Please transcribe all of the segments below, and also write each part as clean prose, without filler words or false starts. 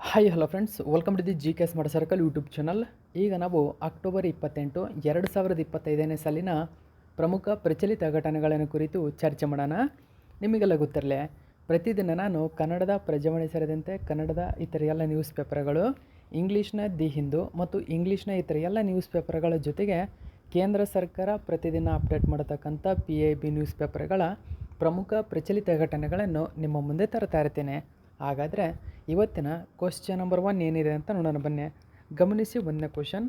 Hi hello friends, welcome to the G K smart circle YouTube channel. ಈಗ ನಾವು October 28, 2025ನೇ ಸಾಲಿನ ಪ್ರಮುಖ ಪ್ರಚಲಿತ ಘಟನೆಗಳನ್ನು ಕುರಿತು ಚರ್ಚೆ ಮಾಡೋಣ. ನಿಮಗೆಲ್ಲ ಗೊತ್ತಿರಲಿ, ಪ್ರತಿದಿನ ನಾನು ಕನ್ನಡದ ಪ್ರಜಾವಾಣಿ ಸೇರಿದಂತೆ ಕನ್ನಡದ ಇತರ ಎಲ್ಲ ನ್ಯೂಸ್ ಪೇಪರ್ಗಳು, ಇಂಗ್ಲೀಷ್ನ ದಿ ಹಿಂದೂ ಮತ್ತು ಇಂಗ್ಲೀಷ್ನ ಇತರ ಎಲ್ಲ ನ್ಯೂಸ್ ಪೇಪರ್ಗಳ ಜೊತೆಗೆ ಕೇಂದ್ರ ಸರ್ಕಾರ ಪ್ರತಿದಿನ ಅಪ್ಡೇಟ್ ಮಾಡತಕ್ಕಂಥ PIB ನ್ಯೂಸ್ ಪೇಪರ್ಗಳ ಪ್ರಮುಖ ಪ್ರಚಲಿತ ಘಟನೆಗಳನ್ನು ನಿಮ್ಮ ಮುಂದೆ ತರ್ತಾ ಇರ್ತೇನೆ. ಹಾಗಾದರೆ ಇವತ್ತಿನ ಕ್ವಶ್ಚನ್ ನಂಬರ್ 1 ಏನಿದೆ ಅಂತ ನೋಡೋಣ ಬನ್ನಿ. ಗಮನಿಸಿ. 1ನೇ ಕ್ವಶನ್,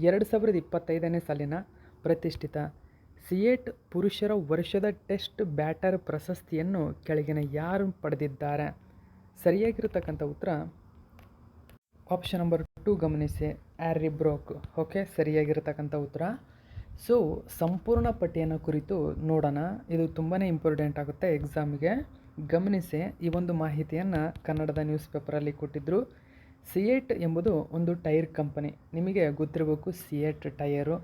2025ನೇ ಸಾಲಿನ ಪ್ರತಿಷ್ಠಿತ ಸಿಯೇಟ್ ಪುರುಷರ ವರ್ಷದ ಟೆಸ್ಟ್ ಬ್ಯಾಟರ್ ಪ್ರಶಸ್ತಿಯನ್ನು ಕೆಳಗಿನ ಯಾರು ಪಡೆದಿದ್ದಾರೆ? ಸರಿಯಾಗಿರತಕ್ಕಂಥ ಉತ್ತರ ಆಪ್ಷನ್ ನಂಬರ್ 2 ಗಮನಿಸಿ, ಹ್ಯಾರಿ ಬ್ರೋಕ್. ಓಕೆ, ಸರಿಯಾಗಿರತಕ್ಕಂಥ ಉತ್ತರ. ಸೊ ಸಂಪೂರ್ಣ ಪಟ್ಟಿಯನ್ನು ಕುರಿತು ನೋಡೋಣ. ಇದು ತುಂಬಾ ಇಂಪಾರ್ಟೆಂಟ್ ಆಗುತ್ತೆ ಎಕ್ಸಾಮಿಗೆ. ಗಮನಿಸಿ, ಈ ಒಂದು ಮಾಹಿತಿಯನ್ನು ಕನ್ನಡದ ನ್ಯೂಸ್ ಪೇಪರಲ್ಲಿ ಕೊಟ್ಟಿದ್ದರು. ಸಿಯೇಟ್ ಎಂಬುದು ಒಂದು ಟೈರ್ ಕಂಪನಿ. ನಿಮಗೆ ಗೊತ್ತಿರಬೇಕು ಸಿಯೇಟ್ ಟೈರು.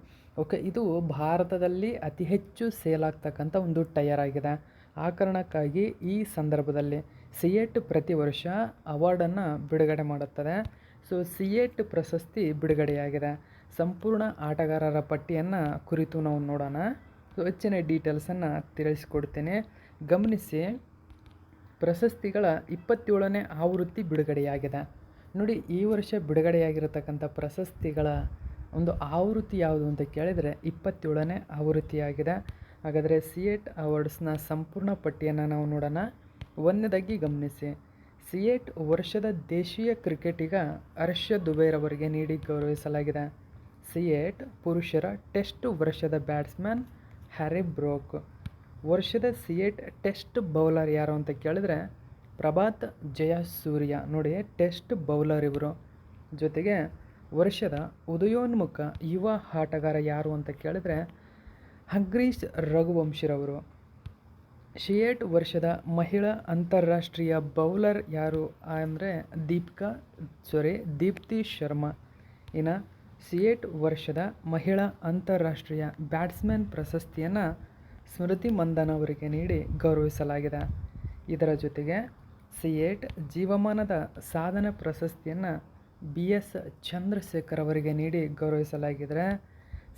ಓಕೆ, ಇದು ಭಾರತದಲ್ಲಿ ಅತಿ ಹೆಚ್ಚು ಸೇಲ್ ಆಗ್ತಕ್ಕಂಥ ಒಂದು ಟೈರ್ ಆಗಿದೆ. ಆ ಕಾರಣಕ್ಕಾಗಿ ಈ ಸಂದರ್ಭದಲ್ಲಿ ಸಿಯೇಟ್ ಪ್ರತಿ ವರ್ಷ ಅವಾರ್ಡನ್ನು ಬಿಡುಗಡೆ ಮಾಡುತ್ತದೆ. ಸೊ ಸಿಯೇಟ್ ಪ್ರಶಸ್ತಿ ಬಿಡುಗಡೆಯಾಗಿದೆ. ಸಂಪೂರ್ಣ ಆಟಗಾರರ ಪಟ್ಟಿಯನ್ನು ಕುರಿತು ನಾವು ನೋಡೋಣ. ಸೊ ಹೆಚ್ಚಿನ ಡೀಟೇಲ್ಸನ್ನು ತಿಳಿಸ್ಕೊಡ್ತೇನೆ. ಗಮನಿಸಿ, ಪ್ರಶಸ್ತಿಗಳ 27ನೇ ಆವೃತ್ತಿ ಬಿಡುಗಡೆಯಾಗಿದೆ. ನೋಡಿ, ಈ ವರ್ಷ ಬಿಡುಗಡೆಯಾಗಿರತಕ್ಕಂಥ ಪ್ರಶಸ್ತಿಗಳ ಒಂದು ಆವೃತ್ತಿ ಯಾವುದು ಅಂತ ಕೇಳಿದರೆ 27ನೇ ಆವೃತ್ತಿಯಾಗಿದೆ. ಹಾಗಾದರೆ ಸಿಯೇಟ್ ಅವಾರ್ಡ್ಸ್ನ ಸಂಪೂರ್ಣ ಪಟ್ಟಿಯನ್ನು ನಾವು ನೋಡೋಣ. 1ನೇದಾಗಿ ಗಮನಿಸಿ, ಸಿಯೇಟ್ ವರ್ಷದ ದೇಶೀಯ ಕ್ರಿಕೆಟಿಗ ಹರ್ಷ ದುಬೈರವರಿಗೆ ನೀಡಿ ಗೌರವಿಸಲಾಗಿದೆ. ಸಿಯೇಟ್ ಪುರುಷರ ಟೆಸ್ಟ್ ವರ್ಷದ ಬ್ಯಾಟ್ಸ್ಮನ್ ಹ್ಯಾರಿ ಬ್ರೋಕ್. ವರ್ಷದ ಸಿಯೇಟ್ ಟೆಸ್ಟ್ ಬೌಲರ್ ಯಾರು ಅಂತ ಕೇಳಿದ್ರೆ ಪ್ರಭಾತ್ ಜಯಸೂರ್ಯ. ನೋಡಿ, ಟೆಸ್ಟ್ ಬೌಲರ್ ಇವರು. ಜೊತೆಗೆ ವರ್ಷದ ಉದಯೋನ್ಮುಖ ಯುವ ಆಟಗಾರ ಯಾರು ಅಂತ ಕೇಳಿದ್ರೆ ಹಗ್ರೀಶ್ ರಘುವಂಶಿರವರು. ಸಿಯೇಟ್ ವರ್ಷದ ಮಹಿಳಾ ಅಂತಾರಾಷ್ಟ್ರೀಯ ಬೌಲರ್ ಯಾರು ಅಂದರೆ ದೀಪ್ತಿ ಶರ್ಮಾ. ಇನ್ನು ಸಿಯೇಟ್ ವರ್ಷದ ಮಹಿಳಾ ಅಂತಾರಾಷ್ಟ್ರೀಯ ಬ್ಯಾಟ್ಸ್ಮನ್ ಪ್ರಶಸ್ತಿಯನ್ನು ಸ್ಮೃತಿ ಮಂದನ ಅವರಿಗೆ ನೀಡಿ ಗೌರವಿಸಲಾಗಿದೆ. ಇದರ ಜೊತೆಗೆ ಸಿಯೇಟ್ ಜೀವಮಾನದ ಸಾಧನೆ ಪ್ರಶಸ್ತಿಯನ್ನು BS ಚಂದ್ರಶೇಖರ್ ಅವರಿಗೆ ನೀಡಿ ಗೌರವಿಸಲಾಗಿದೆ.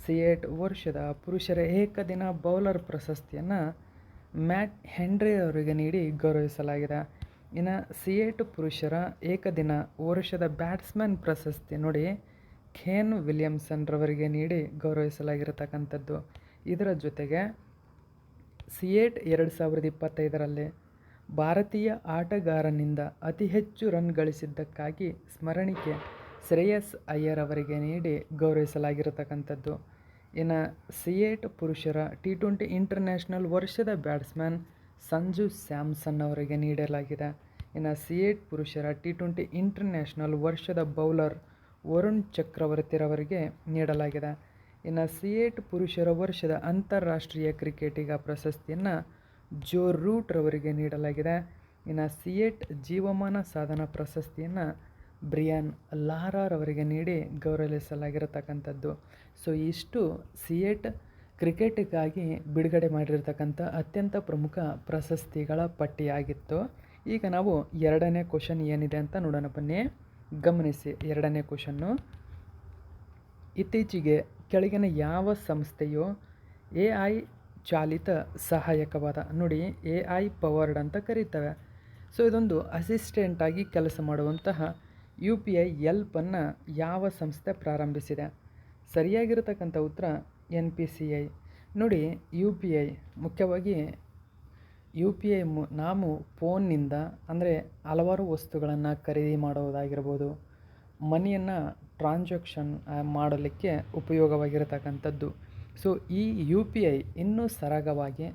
ಸಿಯೇಟ್ ವರ್ಷದ ಪುರುಷರ ಏಕದಿನ ಬೌಲರ್ ಪ್ರಶಸ್ತಿಯನ್ನು ಮ್ಯಾಟ್ ಹೆನ್ರಿ ಅವರಿಗೆ ನೀಡಿ ಗೌರವಿಸಲಾಗಿದೆ. ಇನ್ನು ಸಿಯೇಟ್ ಪುರುಷರ ಏಕದಿನ ವರ್ಷದ ಬ್ಯಾಟ್ಸ್ಮನ್ ಪ್ರಶಸ್ತಿ ನೋಡಿ ಕೇನ್ ವಿಲಿಯಮ್ಸನ್ ರವರಿಗೆ ನೀಡಿ ಗೌರವಿಸಲಾಗಿರತಕ್ಕಂಥದ್ದು. ಇದರ ಜೊತೆಗೆ ಸಿಯೇಟ್ 2025ರಲ್ಲಿ ಭಾರತೀಯ ಆಟಗಾರನಿಂದ ಅತಿ ಹೆಚ್ಚು ರನ್ ಗಳಿಸಿದ್ದಕ್ಕಾಗಿ ಸ್ಮರಣಿಕೆ ಶ್ರೇಯಸ್ ಅಯ್ಯರ್ ಅವರಿಗೆ ನೀಡಿ ಗೌರವಿಸಲಾಗಿರತಕ್ಕಂಥದ್ದು. ಇನ್ನು ಸಿಯೇಟ್ ಪುರುಷರ T20 ಇಂಟರ್ನ್ಯಾಷನಲ್ ವರ್ಷದ ಬ್ಯಾಟ್ಸ್ಮನ್ ಸಂಜು ಸ್ಯಾಮ್ಸನ್ ಅವರಿಗೆ ನೀಡಲಾಗಿದೆ. ಇನ್ನು ಸಿಯೇಟ್ ಪುರುಷರ T20 ಇಂಟರ್ನ್ಯಾಷನಲ್ ವರ್ಷದ ಬೌಲರ್ ವರುಣ್ ಚಕ್ರವರ್ತಿರವರಿಗೆ ನೀಡಲಾಗಿದೆ. ಇನ್ನು ಸಿಯೇಟ್ ಪುರುಷರ ವರ್ಷದ ಅಂತಾರಾಷ್ಟ್ರೀಯ ಕ್ರಿಕೆಟಿಗ ಪ್ರಶಸ್ತಿಯನ್ನು ಜೋ ರೂಟ್ ರವರಿಗೆ ನೀಡಲಾಗಿದೆ. ಇನ್ನು ಸಿಯೇಟ್ ಜೀವಮಾನ ಸಾಧನಾ ಪ್ರಶಸ್ತಿಯನ್ನು ಬ್ರಿಯಾನ್ ಲಾರಾರವರಿಗೆ ನೀಡಿ ಗೌರವಿಸಲಾಗಿರತಕ್ಕಂಥದ್ದು. ಸೊ ಇಷ್ಟು ಸಿಯೇಟ್ ಕ್ರಿಕೆಟ್ಗಾಗಿ ಬಿಡುಗಡೆ ಮಾಡಿರ್ತಕ್ಕಂಥ ಅತ್ಯಂತ ಪ್ರಮುಖ ಪ್ರಶಸ್ತಿಗಳ ಪಟ್ಟಿಯಾಗಿತ್ತು. ಈಗ ನಾವು 2ನೇ ಕ್ವಶನ್ ಏನಿದೆ ಅಂತ ನೋಡೋಣ ಬನ್ನಿ. ಗಮನಿಸಿ, 2ನೇ ಕ್ವಶನ್ನು, ಇತ್ತೀಚೆಗೆ ಕೆಳಗಿನ ಯಾವ ಸಂಸ್ಥೆಯು AI ಚಾಲಿತ ಸಹಾಯಕವಾದ, ನೋಡಿ AI ಪವರ್ಡ್ ಅಂತ ಕರೀತವೆ. ಸೊ ಇದೊಂದು ಅಸಿಸ್ಟೆಂಟಾಗಿ ಕೆಲಸ ಮಾಡುವಂತಹ UPI ಎಲ್ಪನ್ನು ಯಾವ ಸಂಸ್ಥೆ ಪ್ರಾರಂಭಿಸಿದೆ? ಸರಿಯಾಗಿರತಕ್ಕಂಥ ಉತ್ತರ NPCI. ನೋಡಿ, UPI ಮುಖ್ಯವಾಗಿ UPI ನಾವು ಫೋನ್ನಿಂದ ಅಂದರೆ ಹಲವಾರು ವಸ್ತುಗಳನ್ನು ಖರೀದಿ ಮಾಡೋದಾಗಿರ್ಬೋದು, ಮನಿಯನ್ನು ಟ್ರಾನ್ಸಾಕ್ಷನ್ ಮಾಡಲಿಕ್ಕೆ ಉಪಯೋಗವಾಗಿರತಕ್ಕಂಥದ್ದು. ಸೊ ಈ UPI ಇನ್ನೂ ಸರಾಗವಾಗಿ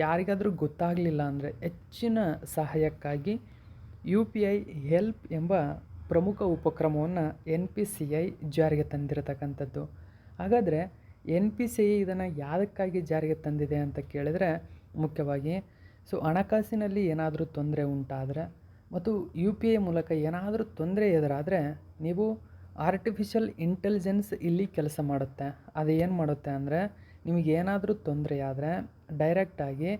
ಯಾರಿಗಾದರೂ ಗೊತ್ತಾಗಲಿಲ್ಲ ಅಂದರೆ ಹೆಚ್ಚಿನ ಸಹಾಯಕ್ಕಾಗಿ UPI ಹೆಲ್ಪ್ ಎಂಬ ಪ್ರಮುಖ ಉಪಕ್ರಮವನ್ನು NPCI ಜಾರಿಗೆ ತಂದಿರತಕ್ಕಂಥದ್ದು. ಹಾಗಾದರೆ NPCI ಇದನ್ನು ಯಾವುದಕ್ಕಾಗಿ ಜಾರಿಗೆ ತಂದಿದೆ ಅಂತ ಕೇಳಿದರೆ ಮುಖ್ಯವಾಗಿ ಹಣಕಾಸಿನಲ್ಲಿ ಏನಾದರೂ ತೊಂದರೆ ಉಂಟಾದರೆ ಮತ್ತು UPI ಮೂಲಕ ಏನಾದರೂ ತೊಂದರೆ ಎದುರಾದರೆ ನೀವು ಆರ್ಟಿಫಿಷಿಯಲ್ ಇಂಟೆಲಿಜೆನ್ಸ್ ಇಲ್ಲಿ ಕೆಲಸ ಮಾಡುತ್ತೆ. ಅದು ಏನು ಮಾಡುತ್ತೆ ಅಂದರೆ ನಿಮಗೇನಾದರೂ ತೊಂದರೆ ಆದರೆ ಡೈರೆಕ್ಟಾಗಿ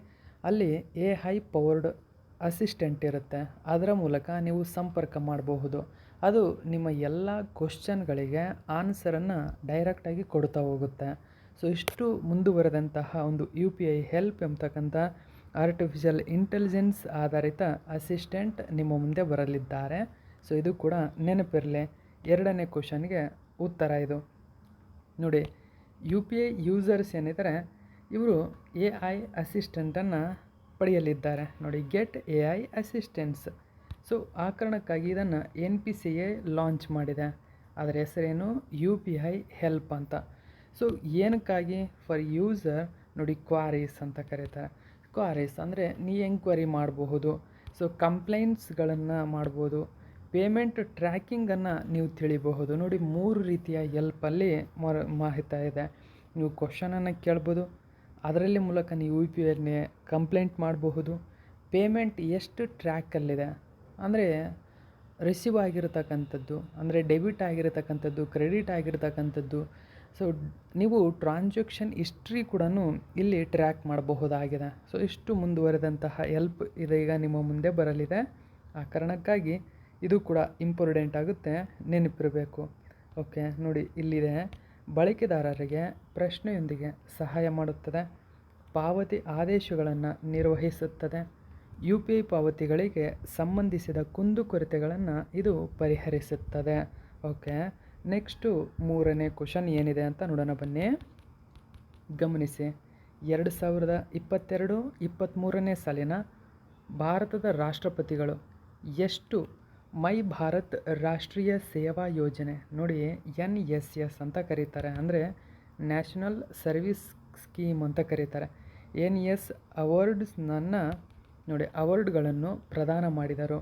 ಅಲ್ಲಿ AI ಪವರ್ಡ್ ಅಸಿಸ್ಟೆಂಟ್ ಇರುತ್ತೆ, ಅದರ ಮೂಲಕ ನೀವು ಸಂಪರ್ಕ ಮಾಡಬಹುದು. ಅದು ನಿಮ್ಮ ಎಲ್ಲ ಕ್ವಶ್ಚನ್ಗಳಿಗೆ ಆನ್ಸರನ್ನು ಡೈರೆಕ್ಟಾಗಿ ಕೊಡ್ತಾ ಹೋಗುತ್ತೆ. ಸೊ ಇಷ್ಟು ಮುಂದುವರೆದಂತಹ ಒಂದು ಯು ಪಿ ಐ ಹೆಲ್ಪ್ ಎಂಬತಕ್ಕಂಥ ಆರ್ಟಿಫಿಷಿಯಲ್ ಇಂಟೆಲಿಜೆನ್ಸ್ ಆಧಾರಿತ ಅಸಿಸ್ಟೆಂಟ್ ನಿಮ್ಮ ಮುಂದೆ ಬರಲಿದ್ದಾರೆ. ಸೊ ಇದು ಕೂಡ ನೆನಪಿರಲಿ. ಎರಡನೇ ಕ್ವಶನ್ಗೆ ಉತ್ತರ ಇದು ನೋಡಿ. ಯು ಪಿ ಐ ಯೂಸರ್ಸ್ ಏನಿದ್ದಾರೆ ಇವರು ಎ ಐ ಅಸಿಸ್ಟೆಂಟನ್ನು ಪಡೆಯಲಿದ್ದಾರೆ ನೋಡಿ. Get A I assistants. So ಆ ಕಾರಣಕ್ಕಾಗಿ ಇದನ್ನು NPCI ಲಾಂಚ್ ಮಾಡಿದೆ. ಅದರ ಹೆಸರೇನು ಯು ಪಿ ಐ ಹೆಲ್ಪ್ ಅಂತ. ಸೊ ಏನಕ್ಕಾಗಿ? ಫಾರ್ ಯೂಸರ್ ನೋಡಿ, ಕ್ವಾರೀಸ್ ಅಂತ ಕರೀತಾರೆ. ಕ್ವಾರೀಸ್ ಅಂದರೆ ನೀ ಎಂಕ್ವೈರಿ ಮಾಡಬಹುದು. ಸೊ ಕಂಪ್ಲೇಂಟ್ಸ್ಗಳನ್ನು ಮಾಡ್ಬೋದು, ಪೇಮೆಂಟ್ ಟ್ರ್ಯಾಕಿಂಗನ್ನು ನೀವು ತಿಳಿಬಹುದು ನೋಡಿ. 3 ರೀತಿಯ ಹೆಲ್ಪಲ್ಲಿ ಮಾಹಿತಿ ಇದೆ. ನೀವು ಕ್ವಶನನ್ನು ಕೇಳ್ಬೋದು, ಅದರಲ್ಲಿ ಮೂಲಕ ನೀವು ಯು ಪಿ ಐನೇ ಕಂಪ್ಲೇಂಟ್ ಮಾಡಬಹುದು. ಪೇಮೆಂಟ್ ಎಷ್ಟು ಟ್ರ್ಯಾಕಲ್ಲಿದೆ ಅಂದರೆ ರಿಸೀವ್ ಆಗಿರತಕ್ಕಂಥದ್ದು, ಅಂದರೆ ಡೆಬಿಟ್ ಆಗಿರತಕ್ಕಂಥದ್ದು, ಕ್ರೆಡಿಟ್ ಆಗಿರತಕ್ಕಂಥದ್ದು. ಸೊ ನೀವು ಟ್ರಾನ್ಸಾಕ್ಷನ್ ಹಿಸ್ಟ್ರಿ ಕೂಡ ಇಲ್ಲಿ ಟ್ರ್ಯಾಕ್ ಮಾಡಬಹುದಾಗಿದೆ. ಸೊ ಇಷ್ಟು ಮುಂದುವರೆದಂತಹ ಹೆಲ್ಪ್ ಇದೀಗ ನಿಮ್ಮ ಮುಂದೆ ಬರಲಿದೆ. ಆ ಕಾರಣಕ್ಕಾಗಿ ಇದು ಕೂಡ ಇಂಪಾರ್ಟೆಂಟ್ ಆಗುತ್ತೆ, ನೆನಪಿರಬೇಕು. ಓಕೆ ನೋಡಿ, ಇಲ್ಲಿದೆ ಬಳಕೆದಾರರಿಗೆ ಪ್ರಶ್ನೆಯೊಂದಿಗೆ ಸಹಾಯ ಮಾಡುತ್ತದೆ, ಪಾವತಿ ಆದೇಶಗಳನ್ನು ನಿರ್ವಹಿಸುತ್ತದೆ, ಯು ಪಿ ಐ ಪಾವತಿಗಳಿಗೆ ಸಂಬಂಧಿಸಿದ ಕುಂದುಕೊರತೆಗಳನ್ನು ಇದು ಪರಿಹರಿಸುತ್ತದೆ. ಓಕೆ, ನೆಕ್ಸ್ಟು ಮೂರನೇ ಕ್ವಶನ್ ಏನಿದೆ ಅಂತ ನೋಡೋಣ ಬನ್ನಿ. ಗಮನಿಸಿ, 2022-23ನೇ ಸಾಲಿನ ಭಾರತದ ರಾಷ್ಟ್ರಪತಿಗಳು ಎಷ್ಟು ಮೈ ಭಾರತ್ ರಾಷ್ಟ್ರೀಯ ಸೇವಾ ಯೋಜನೆ ನೋಡಿ NSS ಅಂತ ಕರೀತಾರೆ, ಅಂದರೆ ನ್ಯಾಷನಲ್ ಸರ್ವಿಸ್ ಸ್ಕೀಮ್ ಅಂತ ಕರೀತಾರೆ. NS ಅವಾರ್ಡ್ಸ್ನನ್ನು ನೋಡಿ, ಅವಾರ್ಡ್ಗಳನ್ನು ಪ್ರದಾನ ಮಾಡಿದರು.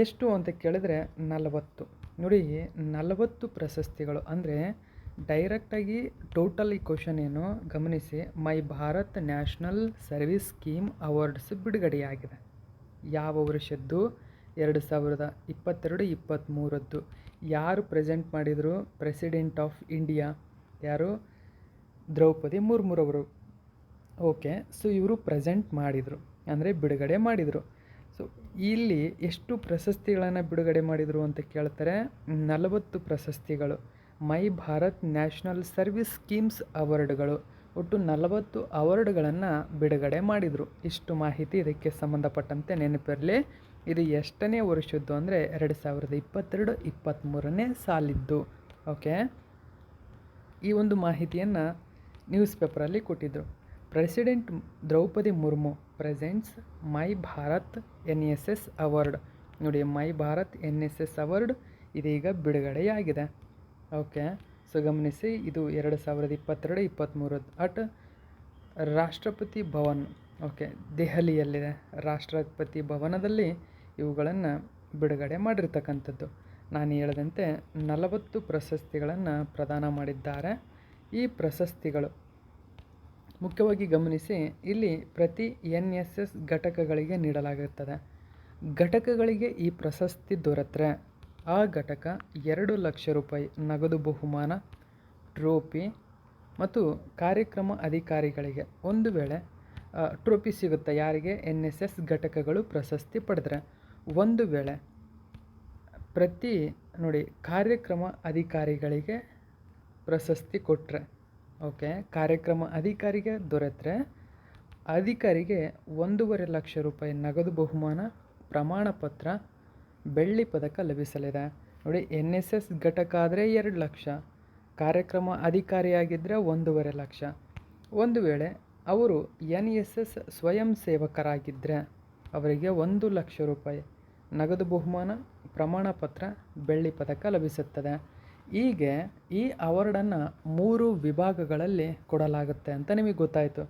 ಎಷ್ಟು ಅಂತ ಕೇಳಿದರೆ 40 ನೋಡಿ. 40 ಪ್ರಶಸ್ತಿಗಳು ಅಂದರೆ ಡೈರೆಕ್ಟಾಗಿ ಟೋಟಲ್ ಈ ಕ್ವಶನ್ ಏನು ಗಮನಿಸಿ. My Bharat national service scheme awards ಬಿಡುಗಡೆಯಾಗಿದೆ. ಯಾವ ವರ್ಷದ್ದು? 2022-23. ಯಾರು ಪ್ರೆಸೆಂಟ್ ಮಾಡಿದರು? ಪ್ರೆಸಿಡೆಂಟ್ ಆಫ್ ಇಂಡಿಯಾ ಯಾರು? ದ್ರೌಪದಿ ಮುರ್ಮುರವರು. ಓಕೆ, ಸೊ ಇವರು ಪ್ರೆಸೆಂಟ್ ಮಾಡಿದರು ಅಂದರೆ ಬಿಡುಗಡೆ ಮಾಡಿದರು. ಸೊ ಇಲ್ಲಿ ಎಷ್ಟು ಪ್ರಶಸ್ತಿಗಳನ್ನು ಬಿಡುಗಡೆ ಮಾಡಿದರು ಅಂತ ಕೇಳ್ತಾರೆ. 40 ಪ್ರಶಸ್ತಿಗಳು, ಮೈ ಭಾರತ್ ನ್ಯಾಷನಲ್ ಸರ್ವಿಸ್ ಸ್ಕೀಮ್ಸ್ ಅವಾರ್ಡ್ಗಳು, ಒಟ್ಟು 40 ಅವಾರ್ಡ್ಗಳನ್ನು ಬಿಡುಗಡೆ ಮಾಡಿದರು. ಇಷ್ಟು ಮಾಹಿತಿ ಇದಕ್ಕೆ ಸಂಬಂಧಪಟ್ಟಂತೆ ನೆನಪಿರಲಿ. ಇದು ಎಷ್ಟನೇ ವರ್ಷದ್ದು ಅಂದರೆ 2022-23ನೇ ಸಾಲಿದ್ದು. ಓಕೆ, ಈ ಒಂದು ಮಾಹಿತಿಯನ್ನು ನ್ಯೂಸ್ ಪೇಪರಲ್ಲಿ ಕೊಟ್ಟಿದ್ದರು. ಪ್ರೆಸಿಡೆಂಟ್ ದ್ರೌಪದಿ ಮುರ್ಮು ಪ್ರೆಸೆಂಟ್ಸ್ ಮೈ ಭಾರತ್ NSS ಅವಾರ್ಡ್ ನೋಡಿ. ಮೈ ಭಾರತ್ NSS ಅವಾರ್ಡ್ ಇದೀಗ ಬಿಡುಗಡೆಯಾಗಿದೆ. ಓಕೆ, ಸೊ ಗಮನಿಸಿ, ಇದು 2022-23 ಅಟ್ ರಾಷ್ಟ್ರಪತಿ ಭವನ್. ಓಕೆ, ದೆಹಲಿಯಲ್ಲಿದೆ. ರಾಷ್ಟ್ರಪತಿ ಭವನದಲ್ಲಿ ಇವುಗಳನ್ನು ಬಿಡುಗಡೆ ಮಾಡಿರ್ತಕ್ಕಂಥದ್ದು. ನಾನು ಹೇಳಿದಂತೆ 40 ಪ್ರಶಸ್ತಿಗಳನ್ನು ಪ್ರದಾನ ಮಾಡಿದ್ದಾರೆ. ಈ ಪ್ರಶಸ್ತಿಗಳು ಮುಖ್ಯವಾಗಿ ಗಮನಿಸಿ, ಇಲ್ಲಿ ಪ್ರತಿ NSS ಘಟಕಗಳಿಗೆ ನೀಡಲಾಗುತ್ತದೆ. ಘಟಕಗಳಿಗೆ ಈ ಪ್ರಶಸ್ತಿ ದೊರೆತರೆ ಆ ಘಟಕ 2 ಲಕ್ಷ ರೂಪಾಯಿ ನಗದು ಬಹುಮಾನ, ಟ್ರೋಫಿ ಮತ್ತು ಕಾರ್ಯಕ್ರಮ ಅಧಿಕಾರಿಗಳಿಗೆ ಒಂದು ವೇಳೆ ಟ್ರೋಫಿ ಸಿಗುತ್ತೆ. ಯಾರಿಗೆ? NSS ಘಟಕಗಳು ಪ್ರಶಸ್ತಿ ಪಡೆದರೆ. ಒಂದು ವೇಳೆ ಪ್ರತಿ ನೋಡಿ ಕಾರ್ಯಕ್ರಮ ಅಧಿಕಾರಿಗಳಿಗೆ ಪ್ರಶಸ್ತಿ ಕೊಟ್ಟರೆ, ಓಕೆ, ಕಾರ್ಯಕ್ರಮ ಅಧಿಕಾರಿಗೆ ದೊರೆತರೆ ಅಧಿಕಾರಿಗೆ 1.5 ಲಕ್ಷ ರೂಪಾಯಿ ನಗದು ಬಹುಮಾನ, ಪ್ರಮಾಣ ಪತ್ರ, ಬೆಳ್ಳಿ ಪದಕ ಲಭಿಸಲಿದೆ. ನೋಡಿ, NSS ಘಟಕ ಆದರೆ 2 ಲಕ್ಷ, ಕಾರ್ಯಕ್ರಮ ಅಧಿಕಾರಿಯಾಗಿದ್ದರೆ 1.5 ಲಕ್ಷ. ಒಂದು ವೇಳೆ ಅವರು NSS ಸ್ವಯಂ ಸೇವಕರಾಗಿದ್ದರೆ ಅವರಿಗೆ 1 ಲಕ್ಷ ರೂಪಾಯಿ ನಗದು ಬಹುಮಾನ, ಪ್ರಮಾಣ ಪತ್ರ, ಬೆಳ್ಳಿ ಪದಕ ಲಭಿಸುತ್ತದೆ. ಹೀಗೆ ಈ ಅವಾರ್ಡನ್ನು 3 ವಿಭಾಗಗಳಲ್ಲಿ ಕೊಡಲಾಗುತ್ತೆ ಅಂತ ನಿಮಗೆ ಗೊತ್ತಾಯಿತು.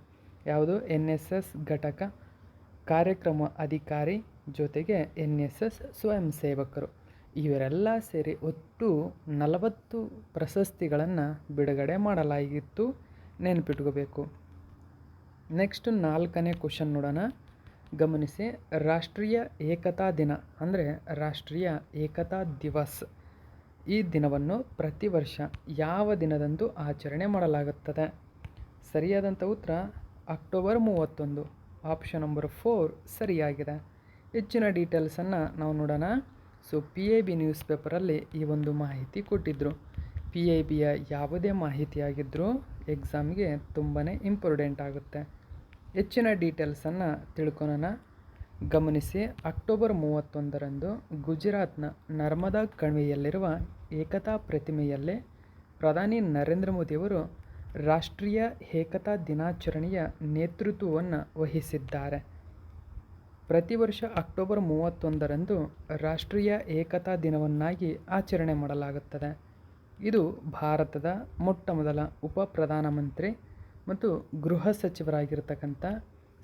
ಯಾವುದು? NSS ಘಟಕ, ಕಾರ್ಯಕ್ರಮ ಅಧಿಕಾರಿ, ಜೊತೆಗೆ NSS ಸ್ವಯಂ ಸೇವಕರು. ಇವರೆಲ್ಲ ಸೇರಿ ಒಟ್ಟು 40 ಪ್ರಶಸ್ತಿಗಳನ್ನು ಬಿಡುಗಡೆ ಮಾಡಲಾಗಿತ್ತು, ನೆನಪಿಟ್ಕೋಬೇಕು. ನೆಕ್ಸ್ಟ್ 4ನೇ ಕ್ವಶನ್ ನೋಡೋಣ. ಗಮನಿಸಿ, ರಾಷ್ಟ್ರೀಯ ಏಕತಾ ದಿನ ಅಂದರೆ ರಾಷ್ಟ್ರೀಯ ಏಕತಾ ದಿವಸ್, ಈ ದಿನವನ್ನು ಪ್ರತಿ ವರ್ಷ ಯಾವ ದಿನದಂದು ಆಚರಣೆ ಮಾಡಲಾಗುತ್ತದೆ? ಸರಿಯಾದಂಥ ಉತ್ತರ ಅಕ್ಟೋಬರ್ 31. ಆಪ್ಷನ್ ನಂಬರ್ 4 ಸರಿಯಾಗಿದೆ. ಹೆಚ್ಚಿನ ಡೀಟೇಲ್ಸನ್ನು ನಾವು ನೋಡೋಣ. ಸೊ PIB ನ್ಯೂಸ್ ಪೇಪರಲ್ಲಿ ಈ ಒಂದು ಮಾಹಿತಿ ಕೊಟ್ಟಿದ್ದರು. PIBಯ ಯಾವುದೇ ಮಾಹಿತಿ ಆಗಿದ್ದರೂ ಎಕ್ಸಾಮ್ಗೆ ತುಂಬಾ ಇಂಪಾರ್ಟೆಂಟ್ ಆಗುತ್ತೆ. ಹೆಚ್ಚಿನ ಡೀಟೇಲ್ಸನ್ನು ತಿಳ್ಕೊಳ್ಳೋಣ. ಗಮನಿಸಿ, ಅಕ್ಟೋಬರ್ 31ರಂದು ಗುಜರಾತ್ನ ನರ್ಮದಾ ಕಣಿವೆಯಲ್ಲಿರುವ ಏಕತಾ ಪ್ರತಿಮೆಯಲ್ಲೇ ಪ್ರಧಾನಿ ನರೇಂದ್ರ ಮೋದಿಯವರು ರಾಷ್ಟ್ರೀಯ ಏಕತಾ ದಿನಾಚರಣೆಯ ನೇತೃತ್ವವನ್ನು ವಹಿಸಿದ್ದಾರೆ. ಪ್ರತಿ ವರ್ಷ ಅಕ್ಟೋಬರ್ 31ರಂದು ರಾಷ್ಟ್ರೀಯ ಏಕತಾ ದಿನವನ್ನಾಗಿ ಆಚರಣೆ ಮಾಡಲಾಗುತ್ತದೆ. ಇದು ಭಾರತದ ಮೊಟ್ಟಮೊದಲ ಉಪ ಪ್ರಧಾನಮಂತ್ರಿ ಮತ್ತು ಗೃಹ ಸಚಿವರಾಗಿರ್ತಕ್ಕಂಥ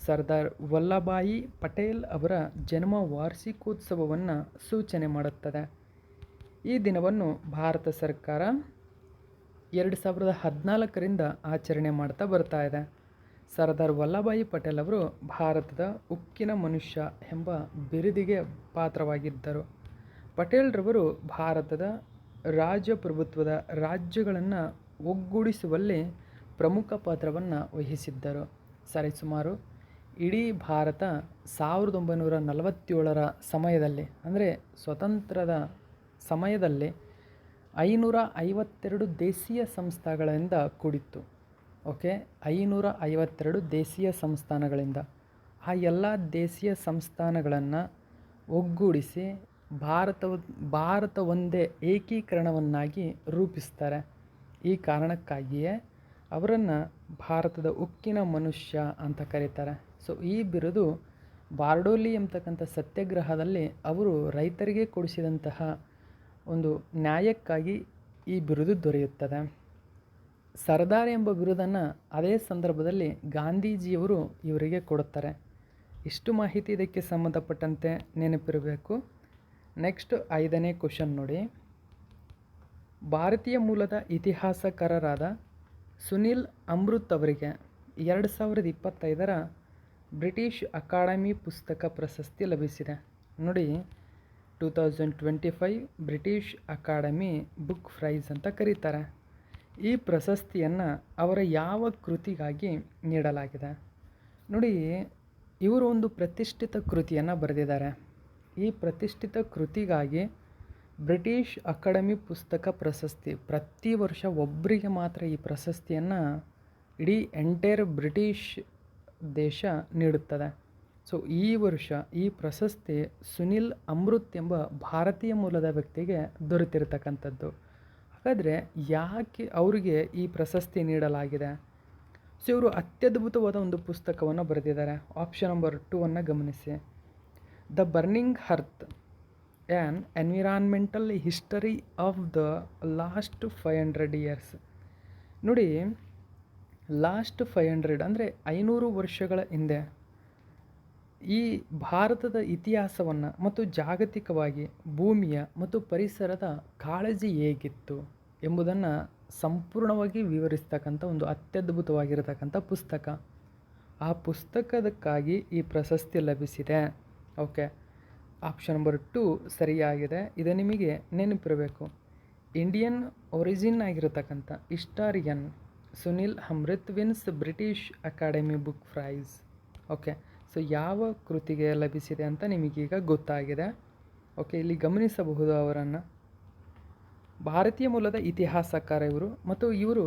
ಸರ್ದಾರ್ ವಲ್ಲಭಾಯಿ ಪಟೇಲ್ ಅವರ ಜನ್ಮ ವಾರ್ಷಿಕೋತ್ಸವವನ್ನು ಸೂಚನೆ ಮಾಡುತ್ತದೆ. ಈ ದಿನವನ್ನು ಭಾರತ ಸರ್ಕಾರ 2014ರಿಂದ ಆಚರಣೆ ಮಾಡ್ತಾ ಬರ್ತಾ ಇದೆ. ಸರ್ದಾರ್ ವಲ್ಲಭಾಯಿ ಪಟೇಲ್ ಅವರು ಭಾರತದ ಉಕ್ಕಿನ ಮನುಷ್ಯ ಎಂಬ ಬಿರುದಿಗೆ ಪಾತ್ರವಾಗಿದ್ದರು. ಪಟೇಲ್ರವರು ಭಾರತದ ರಾಜಪ್ರಭುತ್ವದ ರಾಜ್ಯಗಳನ್ನು ಒಗ್ಗೂಡಿಸುವಲ್ಲಿ ಪ್ರಮುಖ ಪಾತ್ರವನ್ನು ವಹಿಸಿದ್ದರು. ಸರಿಸುಮಾರು ಇಡೀ ಭಾರತ 1947ರ ಸಮಯದಲ್ಲಿ, ಅಂದರೆ ಸ್ವತಂತ್ರದ ಸಮಯದಲ್ಲಿ 552 ದೇಶೀಯ ಸಂಸ್ಥಾನಗಳಿಂದ ಕೂಡಿತ್ತು. 552 ದೇಶೀಯ ಸಂಸ್ಥಾನಗಳಿಂದ ಆ ಎಲ್ಲ ದೇಶೀಯ ಸಂಸ್ಥಾನಗಳನ್ನು ಒಗ್ಗೂಡಿಸಿ ಭಾರತ ಒಂದೇ ಏಕೀಕರಣವನ್ನಾಗಿ ರೂಪಿಸ್ತಾರೆ. ಈ ಕಾರಣಕ್ಕಾಗಿಯೇ ಅವರನ್ನು ಭಾರತದ ಉಕ್ಕಿನ ಮನುಷ್ಯ ಅಂತ ಕರೀತಾರೆ. ಸೊ ಈ ಬಿರುದು ಬಾರ್ಡೋಲಿ ಎಂಬತಕ್ಕಂಥ ಸತ್ಯಾಗ್ರಹದಲ್ಲಿ ಅವರು ರೈತರಿಗೆ ಕೊಡಿಸಿದಂತಹ ಒಂದು ನ್ಯಾಯಕ್ಕಾಗಿ ಈ ಬಿರುದು ದೊರೆಯುತ್ತದೆ. ಸರ್ದಾರ್ ಎಂಬ ಬಿರುದನ್ನು ಅದೇ ಸಂದರ್ಭದಲ್ಲಿ ಗಾಂಧೀಜಿಯವರು ಇವರಿಗೆ ಕೊಡುತ್ತಾರೆ. ಇಷ್ಟು ಮಾಹಿತಿ ಇದಕ್ಕೆ ಸಂಬಂಧಪಟ್ಟಂತೆ ನೆನಪಿರಬೇಕು. ನೆಕ್ಸ್ಟ್ 5ನೇ ಕ್ವಶನ್ ನೋಡಿ. ಭಾರತೀಯ ಮೂಲದ ಇತಿಹಾಸಕಾರರಾದ ಸುನಿಲ್ ಅಮೃತ್ ಅವರಿಗೆ 2025ರ ಬ್ರಿಟಿಷ್ ಅಕಾಡೆಮಿ ಪುಸ್ತಕ ಪ್ರಶಸ್ತಿ ಲಭಿಸಿದೆ. ನೋಡಿ, 2025 ಬ್ರಿಟಿಷ್ ಅಕಾಡೆಮಿ ಬುಕ್ ಪ್ರೈಸ್ ಅಂತ ಕರೀತಾರೆ. ಈ ಪ್ರಶಸ್ತಿಯನ್ನು ಅವರ ಯಾವ ಕೃತಿಗಾಗಿ ನೀಡಲಾಗಿದೆ? ನೋಡಿ, ಇವರು ಒಂದು ಪ್ರತಿಷ್ಠಿತ ಕೃತಿಯನ್ನು ಬರೆದಿದ್ದಾರೆ. ಈ ಪ್ರತಿಷ್ಠಿತ ಕೃತಿಗಾಗಿ ಬ್ರಿಟಿಷ್ ಅಕಾಡೆಮಿ ಪುಸ್ತಕ ಪ್ರಶಸ್ತಿ ಪ್ರತಿ ವರ್ಷ ಒಬ್ಬರಿಗೆ ಮಾತ್ರ ಈ ಪ್ರಶಸ್ತಿಯನ್ನು ಇಡೀ ಎಂಟೈರ್ ಬ್ರಿಟಿಷ್ ದೇಶ ನೀಡುತ್ತದೆ. ಸೊ ಈ ವರ್ಷ ಈ ಪ್ರಶಸ್ತಿ ಸುನಿಲ್ ಅಮೃತ್ ಎಂಬ ಭಾರತೀಯ ಮೂಲದ ವ್ಯಕ್ತಿಗೆ ದೊರೆತಿರ್ತಕ್ಕಂಥದ್ದು. ಹಾಗಾದರೆ ಯಾಕೆ ಅವರಿಗೆ ಈ ಪ್ರಶಸ್ತಿ ನೀಡಲಾಗಿದೆ? ಸೊ ಇವರು ಅತ್ಯದ್ಭುತವಾದ ಒಂದು ಪುಸ್ತಕವನ್ನು ಬರೆದಿದ್ದಾರೆ. ಆಪ್ಷನ್ ನಂಬರ್ 2 ಗಮನಿಸಿ. The burning earth, an environmental history of the last 500 years. ನೋಡಿ, ಲಾಸ್ಟ್ 500 ಅಂದರೆ 500 ವರ್ಷಗಳ ಹಿಂದೆ ಈ ಭಾರತದ ಇತಿಹಾಸವನ್ನು ಮತ್ತು ಜಾಗತಿಕವಾಗಿ ಭೂಮಿಯ ಮತ್ತು ಪರಿಸರದ ಕಾಳಜಿ ಹೇಗಿತ್ತು ಎಂಬುದನ್ನು ಸಂಪೂರ್ಣವಾಗಿ ವಿವರಿಸ್ತಕ್ಕಂಥ ಒಂದು ಅತ್ಯದ್ಭುತವಾಗಿರತಕ್ಕಂಥ ಪುಸ್ತಕ. ಆ ಪುಸ್ತಕದಕ್ಕಾಗಿ ಈ ಪ್ರಶಸ್ತಿ ಲಭಿಸಿದೆ. ಆಪ್ಷನ್ ನಂಬರ್ 2 ಸರಿಯಾಗಿದೆ. ಇದು ನಿಮಗೆ ನೆನಪಿರಬೇಕು. ಇಂಡಿಯನ್ ಒರಿಜಿನ್ ಆಗಿರತಕ್ಕಂಥ historian Sunil Amrith wins British Academy book prize. So ಯಾವ ಕೃತಿಗೆ ಲಭಿಸಿದೆ ಅಂತ ನಿಮಗೀಗ ಗೊತ್ತಾಗಿದೆ. ಇಲ್ಲಿ ಗಮನಿಸಬಹುದು ಅವರನ್ನು. ಭಾರತೀಯ ಮೂಲದ ಇತಿಹಾಸಕಾರ ಇವರು, ಮತ್ತು ಇವರು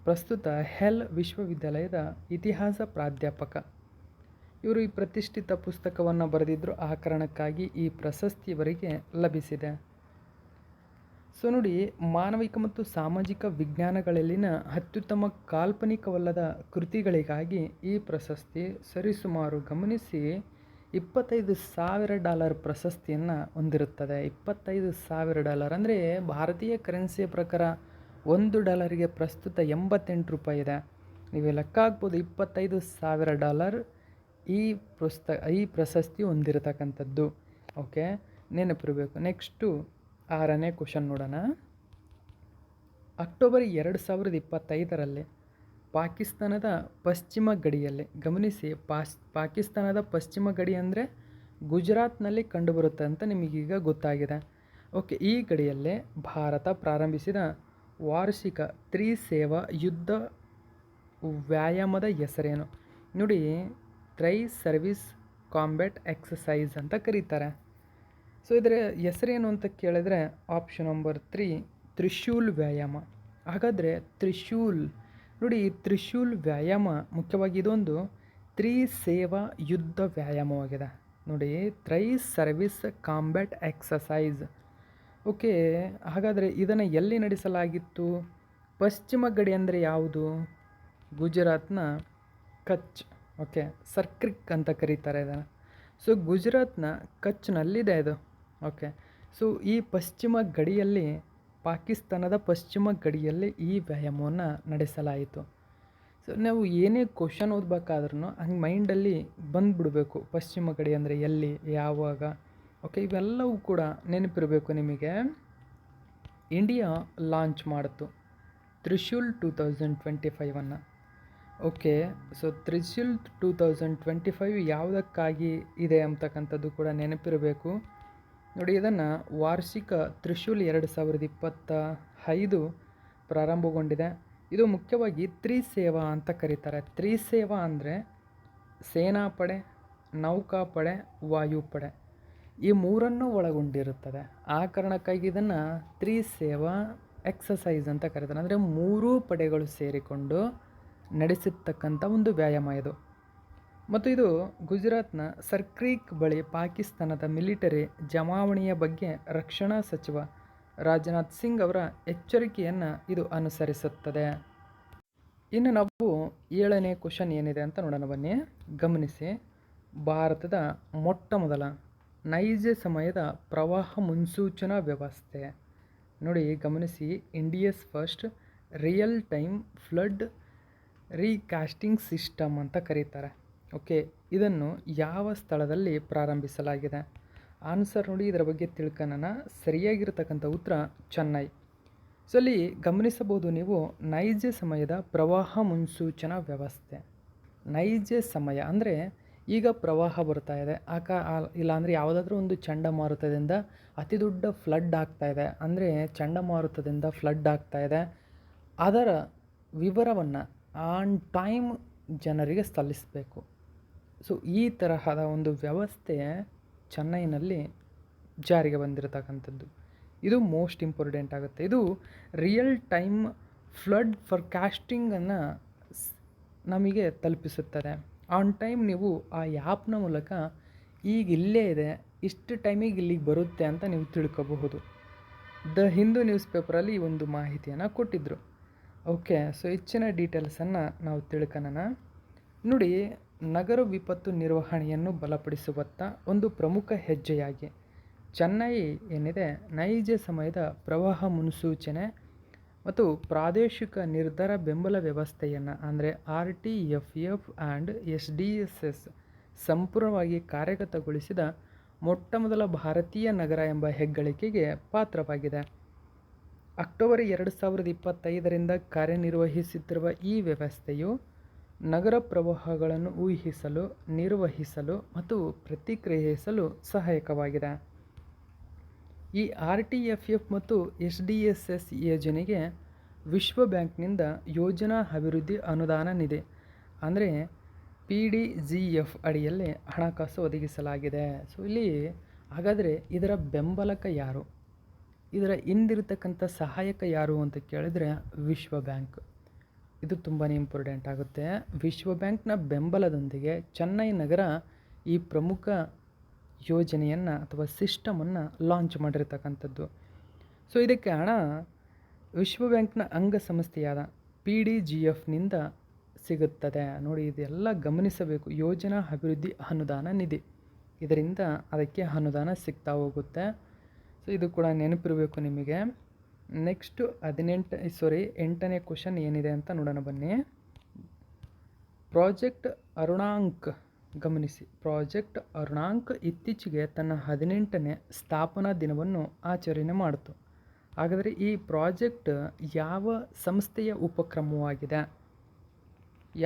ಪ್ರಸ್ತುತ ಹೆಲ್ ವಿಶ್ವವಿದ್ಯಾಲಯದ ಇತಿಹಾಸ ಪ್ರಾಧ್ಯಾಪಕ. ಇವರು ಈ ಪ್ರತಿಷ್ಠಿತ ಪುಸ್ತಕವನ್ನು ಬರೆದಿದ್ದರು. ಆ ಕಾರಣಕ್ಕಾಗಿ ಈ ಪ್ರಶಸ್ತಿ ಇವರಿಗೆ ಲಭಿಸಿದೆ. ಸೊ ನೋಡಿ, ಮಾನವಿಕ ಮತ್ತು ಸಾಮಾಜಿಕ ವಿಜ್ಞಾನಗಳಲ್ಲಿನ ಅತ್ಯುತ್ತಮ ಕಾಲ್ಪನಿಕವಲ್ಲದ ಕೃತಿಗಳಿಗಾಗಿ ಈ ಪ್ರಶಸ್ತಿ ಸರಿಸುಮಾರು ಗಮನಿಸಿ $25,000 ಪ್ರಶಸ್ತಿಯನ್ನು ಹೊಂದಿರುತ್ತದೆ. $25,000 ಅಂದರೆ ಭಾರತೀಯ ಕರೆನ್ಸಿಯ ಪ್ರಕಾರ $1ಗೆ ಪ್ರಸ್ತುತ 88 ರೂಪಾಯಿ ಇದೆ. ನೀವು ಲೆಕ್ಕ ಹಾಕ್ಬೋದು. $25,000 ಈ ಪ್ರಶಸ್ತಿ ಹೊಂದಿರತಕ್ಕಂಥದ್ದು. ನೆನಪಿರಬೇಕು. ನೆಕ್ಸ್ಟು 6ನೇ ಕ್ವಶನ್ ನೋಡೋಣ. ಅಕ್ಟೋಬರ್ 2025ರಲ್ಲಿ ಪಾಕಿಸ್ತಾನದ ಪಶ್ಚಿಮ ಗಡಿಯಲ್ಲಿ, ಗಮನಿಸಿ, ಪಾಕಿಸ್ತಾನದ ಪಶ್ಚಿಮ ಗಡಿ ಅಂದರೆ ಗುಜರಾತ್ನಲ್ಲಿ ಕಂಡುಬರುತ್ತೆ ಅಂತ ನಿಮಗೀಗ ಗೊತ್ತಾಗಿದೆ. ಈ ಗಡಿಯಲ್ಲೇ ಭಾರತ ಪ್ರಾರಂಭಿಸಿದ ವಾರ್ಷಿಕ ತ್ರಿಸೇವಾ ಯುದ್ಧ ವ್ಯಾಯಾಮದ ಹೆಸರೇನು? ನೋಡಿ, ಟ್ರೈ ಸರ್ವಿಸ್ ಕಾಂಬ್ಯಾಟ್ ಎಕ್ಸಸೈಸ್ ಅಂತ ಕರೀತಾರೆ. ಸೊ ಇದರ ಹೆಸರೇನು ಅಂತ ಕೇಳಿದ್ರೆ ಆಪ್ಷನ್ ನಂಬರ್ 3 ತ್ರಿಶೂಲ್ ವ್ಯಾಯಾಮ. ಹಾಗಾದರೆ ತ್ರಿಶೂಲ್ ನೋಡಿ, ಈ ತ್ರಿಶೂಲ್ ವ್ಯಾಯಾಮ ಮುಖ್ಯವಾಗಿ ಇದೊಂದು ತ್ರಿಸೇವಾ ಯುದ್ಧ ವ್ಯಾಯಾಮವಾಗಿದೆ. ನೋಡಿ, ತ್ರೈ ಸರ್ವಿಸ್ ಕಾಂಬ್ಯಾಟ್ ಎಕ್ಸಸೈಸ್. ಓಕೆ, ಹಾಗಾದರೆ ಇದನ್ನು ಎಲ್ಲಿ ನಡೆಸಲಾಗಿತ್ತು? ಪಶ್ಚಿಮ ಗಡಿ ಅಂದರೆ ಯಾವುದು? ಗುಜರಾತ್ನ ಕಚ್. ಓಕೆ, ಸರ್ಕ್ರಿಕ್ ಅಂತ ಕರೀತಾರೆ ಇದನ್ನು. ಸೊ ಗುಜರಾತ್ನ ಕಚ್ನಲ್ಲಿದೆ ಇದು. ಓಕೆ, ಸೊ ಈ ಪಶ್ಚಿಮ ಗಡಿಯಲ್ಲಿ, ಪಾಕಿಸ್ತಾನದ ಪಶ್ಚಿಮ ಗಡಿಯಲ್ಲಿ ಈ ವ್ಯಾಯಾಮವನ್ನು ನಡೆಸಲಾಯಿತು. ಸೊ ನಾವು ಏನೇ ಕ್ವಶನ್ ಓದಬೇಕಾದ್ರೂ ಹಂಗೆ ಮೈಂಡಲ್ಲಿ ಬಂದುಬಿಡಬೇಕು. ಪಶ್ಚಿಮ ಗಡಿ ಅಂದರೆ ಎಲ್ಲಿ, ಯಾವಾಗ. ಓಕೆ, ಇವೆಲ್ಲವೂ ಕೂಡ ನೆನಪಿರಬೇಕು ನಿಮಗೆ. ಇಂಡಿಯಾ ಲಾಂಚ್ ಮಾಡಿತು ತ್ರಿಶೂಲ್ 2025. ಓಕೆ, ಸೊ ತ್ರಿಶೂಲ್ 2025 ಯಾವುದಕ್ಕಾಗಿ ಇದೆ ಅಂತಕ್ಕಂಥದ್ದು ಕೂಡ ನೆನಪಿರಬೇಕು. ನೋಡಿ, ಇದನ್ನು ವಾರ್ಷಿಕ ತ್ರಿಶೂಲ್ 2025 ಪ್ರಾರಂಭಗೊಂಡಿದೆ. ಇದು ಮುಖ್ಯವಾಗಿ ತ್ರಿಸೇವಾ ಅಂತ ಕರೀತಾರೆ. ತ್ರಿಸೇವಾ ಅಂದರೆ ಸೇನಾಪಡೆ, ನೌಕಾಪಡೆ, ವಾಯುಪಡೆ ಈ ಮೂರನ್ನು ಒಳಗೊಂಡಿರುತ್ತದೆ. ಆ ಕಾರಣಕ್ಕಾಗಿ ಇದನ್ನು ತ್ರಿಸೇವಾ ಎಕ್ಸಸೈಸ್ ಅಂತ ಕರೀತಾರೆ. ಅಂದರೆ ಮೂರೂ ಪಡೆಗಳು ಸೇರಿಕೊಂಡು ನಡೆಸಿರ್ತಕ್ಕಂಥ ಒಂದು ವ್ಯಾಯಾಮ ಇದು. ಮತ್ತು ಇದು ಗುಜರಾತ್ನ ಸರ್ಕ್ರೀಕ್ ಬಳಿ ಪಾಕಿಸ್ತಾನದ ಮಿಲಿಟರಿ ಜಮಾವಣೆಯ ಬಗ್ಗೆ ರಕ್ಷಣಾ ಸಚಿವ ರಾಜನಾಥ್ ಸಿಂಗ್ ಅವರ ಎಚ್ಚರಿಕೆಯನ್ನು ಇದು ಅನುಸರಿಸುತ್ತದೆ. ಇನ್ನು ನಾವು 7ನೇ ಕ್ವಶನ್ ಏನಿದೆ ಅಂತ ನೋಡೋಣ ಬನ್ನಿ. ಗಮನಿಸಿ, ಭಾರತದ ಮೊಟ್ಟ ಮೊದಲ ನೈಜ ಸಮಯದ ಪ್ರವಾಹ ಮುನ್ಸೂಚನಾ ವ್ಯವಸ್ಥೆ. ನೋಡಿ, ಗಮನಿಸಿ, India's first real time flood forecasting system ಅಂತ ಕರೀತಾರೆ. ಓಕೆ, ಇದನ್ನು ಯಾವ ಸ್ಥಳದಲ್ಲಿ ಪ್ರಾರಂಭಿಸಲಾಗಿದೆ? ಆನ್ಸರ್ ನೋಡಿ, ಇದರ ಬಗ್ಗೆ ತಿಳ್ಕೊಳ್ಳೋಣ. ಸರಿಯಾಗಿರ್ತಕ್ಕಂಥ ಉತ್ತರ ಚೆನ್ನೈ. ಸೊ ಅಲ್ಲಿ ಗಮನಿಸಬಹುದು ನೀವು, ನೈಜ ಸಮಯದ ಪ್ರವಾಹ ಮುನ್ಸೂಚನಾ ವ್ಯವಸ್ಥೆ. ನೈಜ ಸಮಯ ಅಂದರೆ ಈಗ ಪ್ರವಾಹ ಬರ್ತಾ ಇದೆ, ಇಲ್ಲಾಂದರೆ ಯಾವುದಾದ್ರೂ ಒಂದು ಚಂಡಮಾರುತದಿಂದ ಅತಿ ದೊಡ್ಡ ಫ್ಲಡ್ ಆಗ್ತಾಯಿದೆ, ಅಂದರೆ ಚಂಡಮಾರುತದಿಂದ ಫ್ಲಡ್ ಆಗ್ತಾಯಿದೆ, ಅದರ ವಿವರವನ್ನು ಆನ್ ಟೈಮ್ ಜನರಿಗೆ ಸಲ್ಲಿಸಬೇಕು. ಸೊ ಈ ತರಹದ ಒಂದು ವ್ಯವಸ್ಥೆ ಚೆನ್ನೈನಲ್ಲಿ ಜಾರಿಗೆ ಬಂದಿರತಕ್ಕಂಥದ್ದು. ಇದು ಮೋಸ್ಟ್ ಇಂಪಾರ್ಟೆಂಟ್ ಆಗುತ್ತೆ. ಇದು ರಿಯಲ್ ಟೈಮ್ ಫ್ಲಡ್ ಫಾರ್ಕಾಸ್ಟಿಂಗನ್ನು ನಮಗೆ ತಲುಪಿಸುತ್ತದೆ. ಆನ್ ಟೈಮ್ ನೀವು ಆ ಆ್ಯಪ್ನ ಮೂಲಕ ಈಗ ಇಲ್ಲೇ ಇದೆ, ಇಷ್ಟು ಟೈಮಿಗೆ ಇಲ್ಲಿಗೆ ಬರುತ್ತೆ ಅಂತ ನೀವು ತಿಳ್ಕೋಬಹುದು. ದ ಹಿಂದೂ ನ್ಯೂಸ್ ಪೇಪರಲ್ಲಿ ಈ ಒಂದು ಮಾಹಿತಿಯನ್ನು ಕೊಟ್ಟಿದ್ದರು. ಓಕೆ, ಸೊ ಹೆಚ್ಚಿನ ಡೀಟೇಲ್ಸನ್ನು ನಾವು ತಿಳ್ಕೊಳ್ಳೋಣ. ನೋಡಿ, ನಗರ ವಿಪತ್ತು ನಿರ್ವಹಣೆಯನ್ನು ಬಲಪಡಿಸುವತ್ತ ಒಂದು ಪ್ರಮುಖ ಹೆಜ್ಜೆಯಾಗಿ ಚೆನ್ನೈ ಏನಿದೆ, ನೈಜ ಸಮಯದ ಪ್ರವಾಹ ಮುನ್ಸೂಚನೆ ಮತ್ತು ಪ್ರಾದೇಶಿಕ ನಿರ್ಧಾರ ಬೆಂಬಲ ವ್ಯವಸ್ಥೆಯನ್ನು ಅಂದರೆ RTFF ಆ್ಯಂಡ್ SDSS ಸಂಪೂರ್ಣವಾಗಿ ಕಾರ್ಯಗತಗೊಳಿಸಿದ ಮೊಟ್ಟಮೊದಲ ಭಾರತೀಯ ನಗರ ಎಂಬ ಹೆಗ್ಗಳಿಕೆಗೆ ಪಾತ್ರವಾಗಿದೆ. ಅಕ್ಟೋಬರ್ 2025ರಿಂದ ಕಾರ್ಯನಿರ್ವಹಿಸುತ್ತಿರುವ ಈ ವ್ಯವಸ್ಥೆಯು ನಗರ ಪ್ರವಾಹಗಳನ್ನು ಊಹಿಸಲು, ನಿರ್ವಹಿಸಲು ಮತ್ತು ಪ್ರತಿಕ್ರಿಯಿಸಲು ಸಹಾಯಕವಾಗಿದೆ. ಈ RTFF ಮತ್ತು SDSS ಯೋಜನೆಗೆ ವಿಶ್ವ ಬ್ಯಾಂಕ್ನಿಂದ ಯೋಜನಾ ಅಭಿವೃದ್ಧಿ ಅನುದಾನ ನಿಧಿ ಅಂದರೆ PDGF ಅಡಿಯಲ್ಲಿ ಹಣಕಾಸು ಒದಗಿಸಲಾಗಿದೆ. ಸೊ ಇಲ್ಲಿ ಹಾಗಾದರೆ ಇದರ ಬೆಂಬಲಕ ಯಾರು, ಇದರ ಹಿಂದಿರತಕ್ಕಂಥ ಸಹಾಯಕ ಯಾರು ಅಂತ ಕೇಳಿದರೆ ವಿಶ್ವ ಬ್ಯಾಂಕ್. ಇದು ತುಂಬಾ ಇಂಪಾರ್ಟೆಂಟ್ ಆಗುತ್ತೆ. ವಿಶ್ವ ಬ್ಯಾಂಕ್ನ ಬೆಂಬಲದೊಂದಿಗೆ ಚೆನ್ನೈ ನಗರ ಈ ಪ್ರಮುಖ ಯೋಜನೆಯನ್ನು ಅಥವಾ ಸಿಸ್ಟಮನ್ನು ಲಾಂಚ್ ಮಾಡಿರ್ತಕ್ಕಂಥದ್ದು. ಸೊ ಇದಕ್ಕೆ ಹಣ ವಿಶ್ವ ಬ್ಯಾಂಕ್ನ ಅಂಗಸಂಸ್ಥೆಯಾದ PDGFನಿಂದ ಸಿಗುತ್ತದೆ. ನೋಡಿ, ಇದೆಲ್ಲ ಗಮನಿಸಬೇಕು. ಯೋಜನಾ ಅಭಿವೃದ್ಧಿ ಅನುದಾನ ನಿಧಿ, ಇದರಿಂದ ಅದಕ್ಕೆ ಅನುದಾನ ಸಿಗ್ತಾ ಹೋಗುತ್ತೆ. ಸೊ ಇದು ಕೂಡ ನೆನಪಿರಬೇಕು ನಿಮಗೆ. ನೆಕ್ಸ್ಟು 8ನೇ ಕ್ವಶನ್ ಏನಿದೆ ಅಂತ ನೋಡೋಣ ಬನ್ನಿ. ಪ್ರಾಜೆಕ್ಟ್ ಅರುಣಾಂಕ್. ಗಮನಿಸಿ, ಪ್ರಾಜೆಕ್ಟ್ ಅರುಣಾಂಕ್ ಇತ್ತೀಚೆಗೆ ತನ್ನ 18ನೇ ಸ್ಥಾಪನಾ ದಿನವನ್ನು ಆಚರಣೆ ಮಾಡಿತು. ಹಾಗಾದರೆ ಈ ಪ್ರಾಜೆಕ್ಟ್ ಯಾವ ಸಂಸ್ಥೆಯ ಉಪಕ್ರಮವಾಗಿದೆ?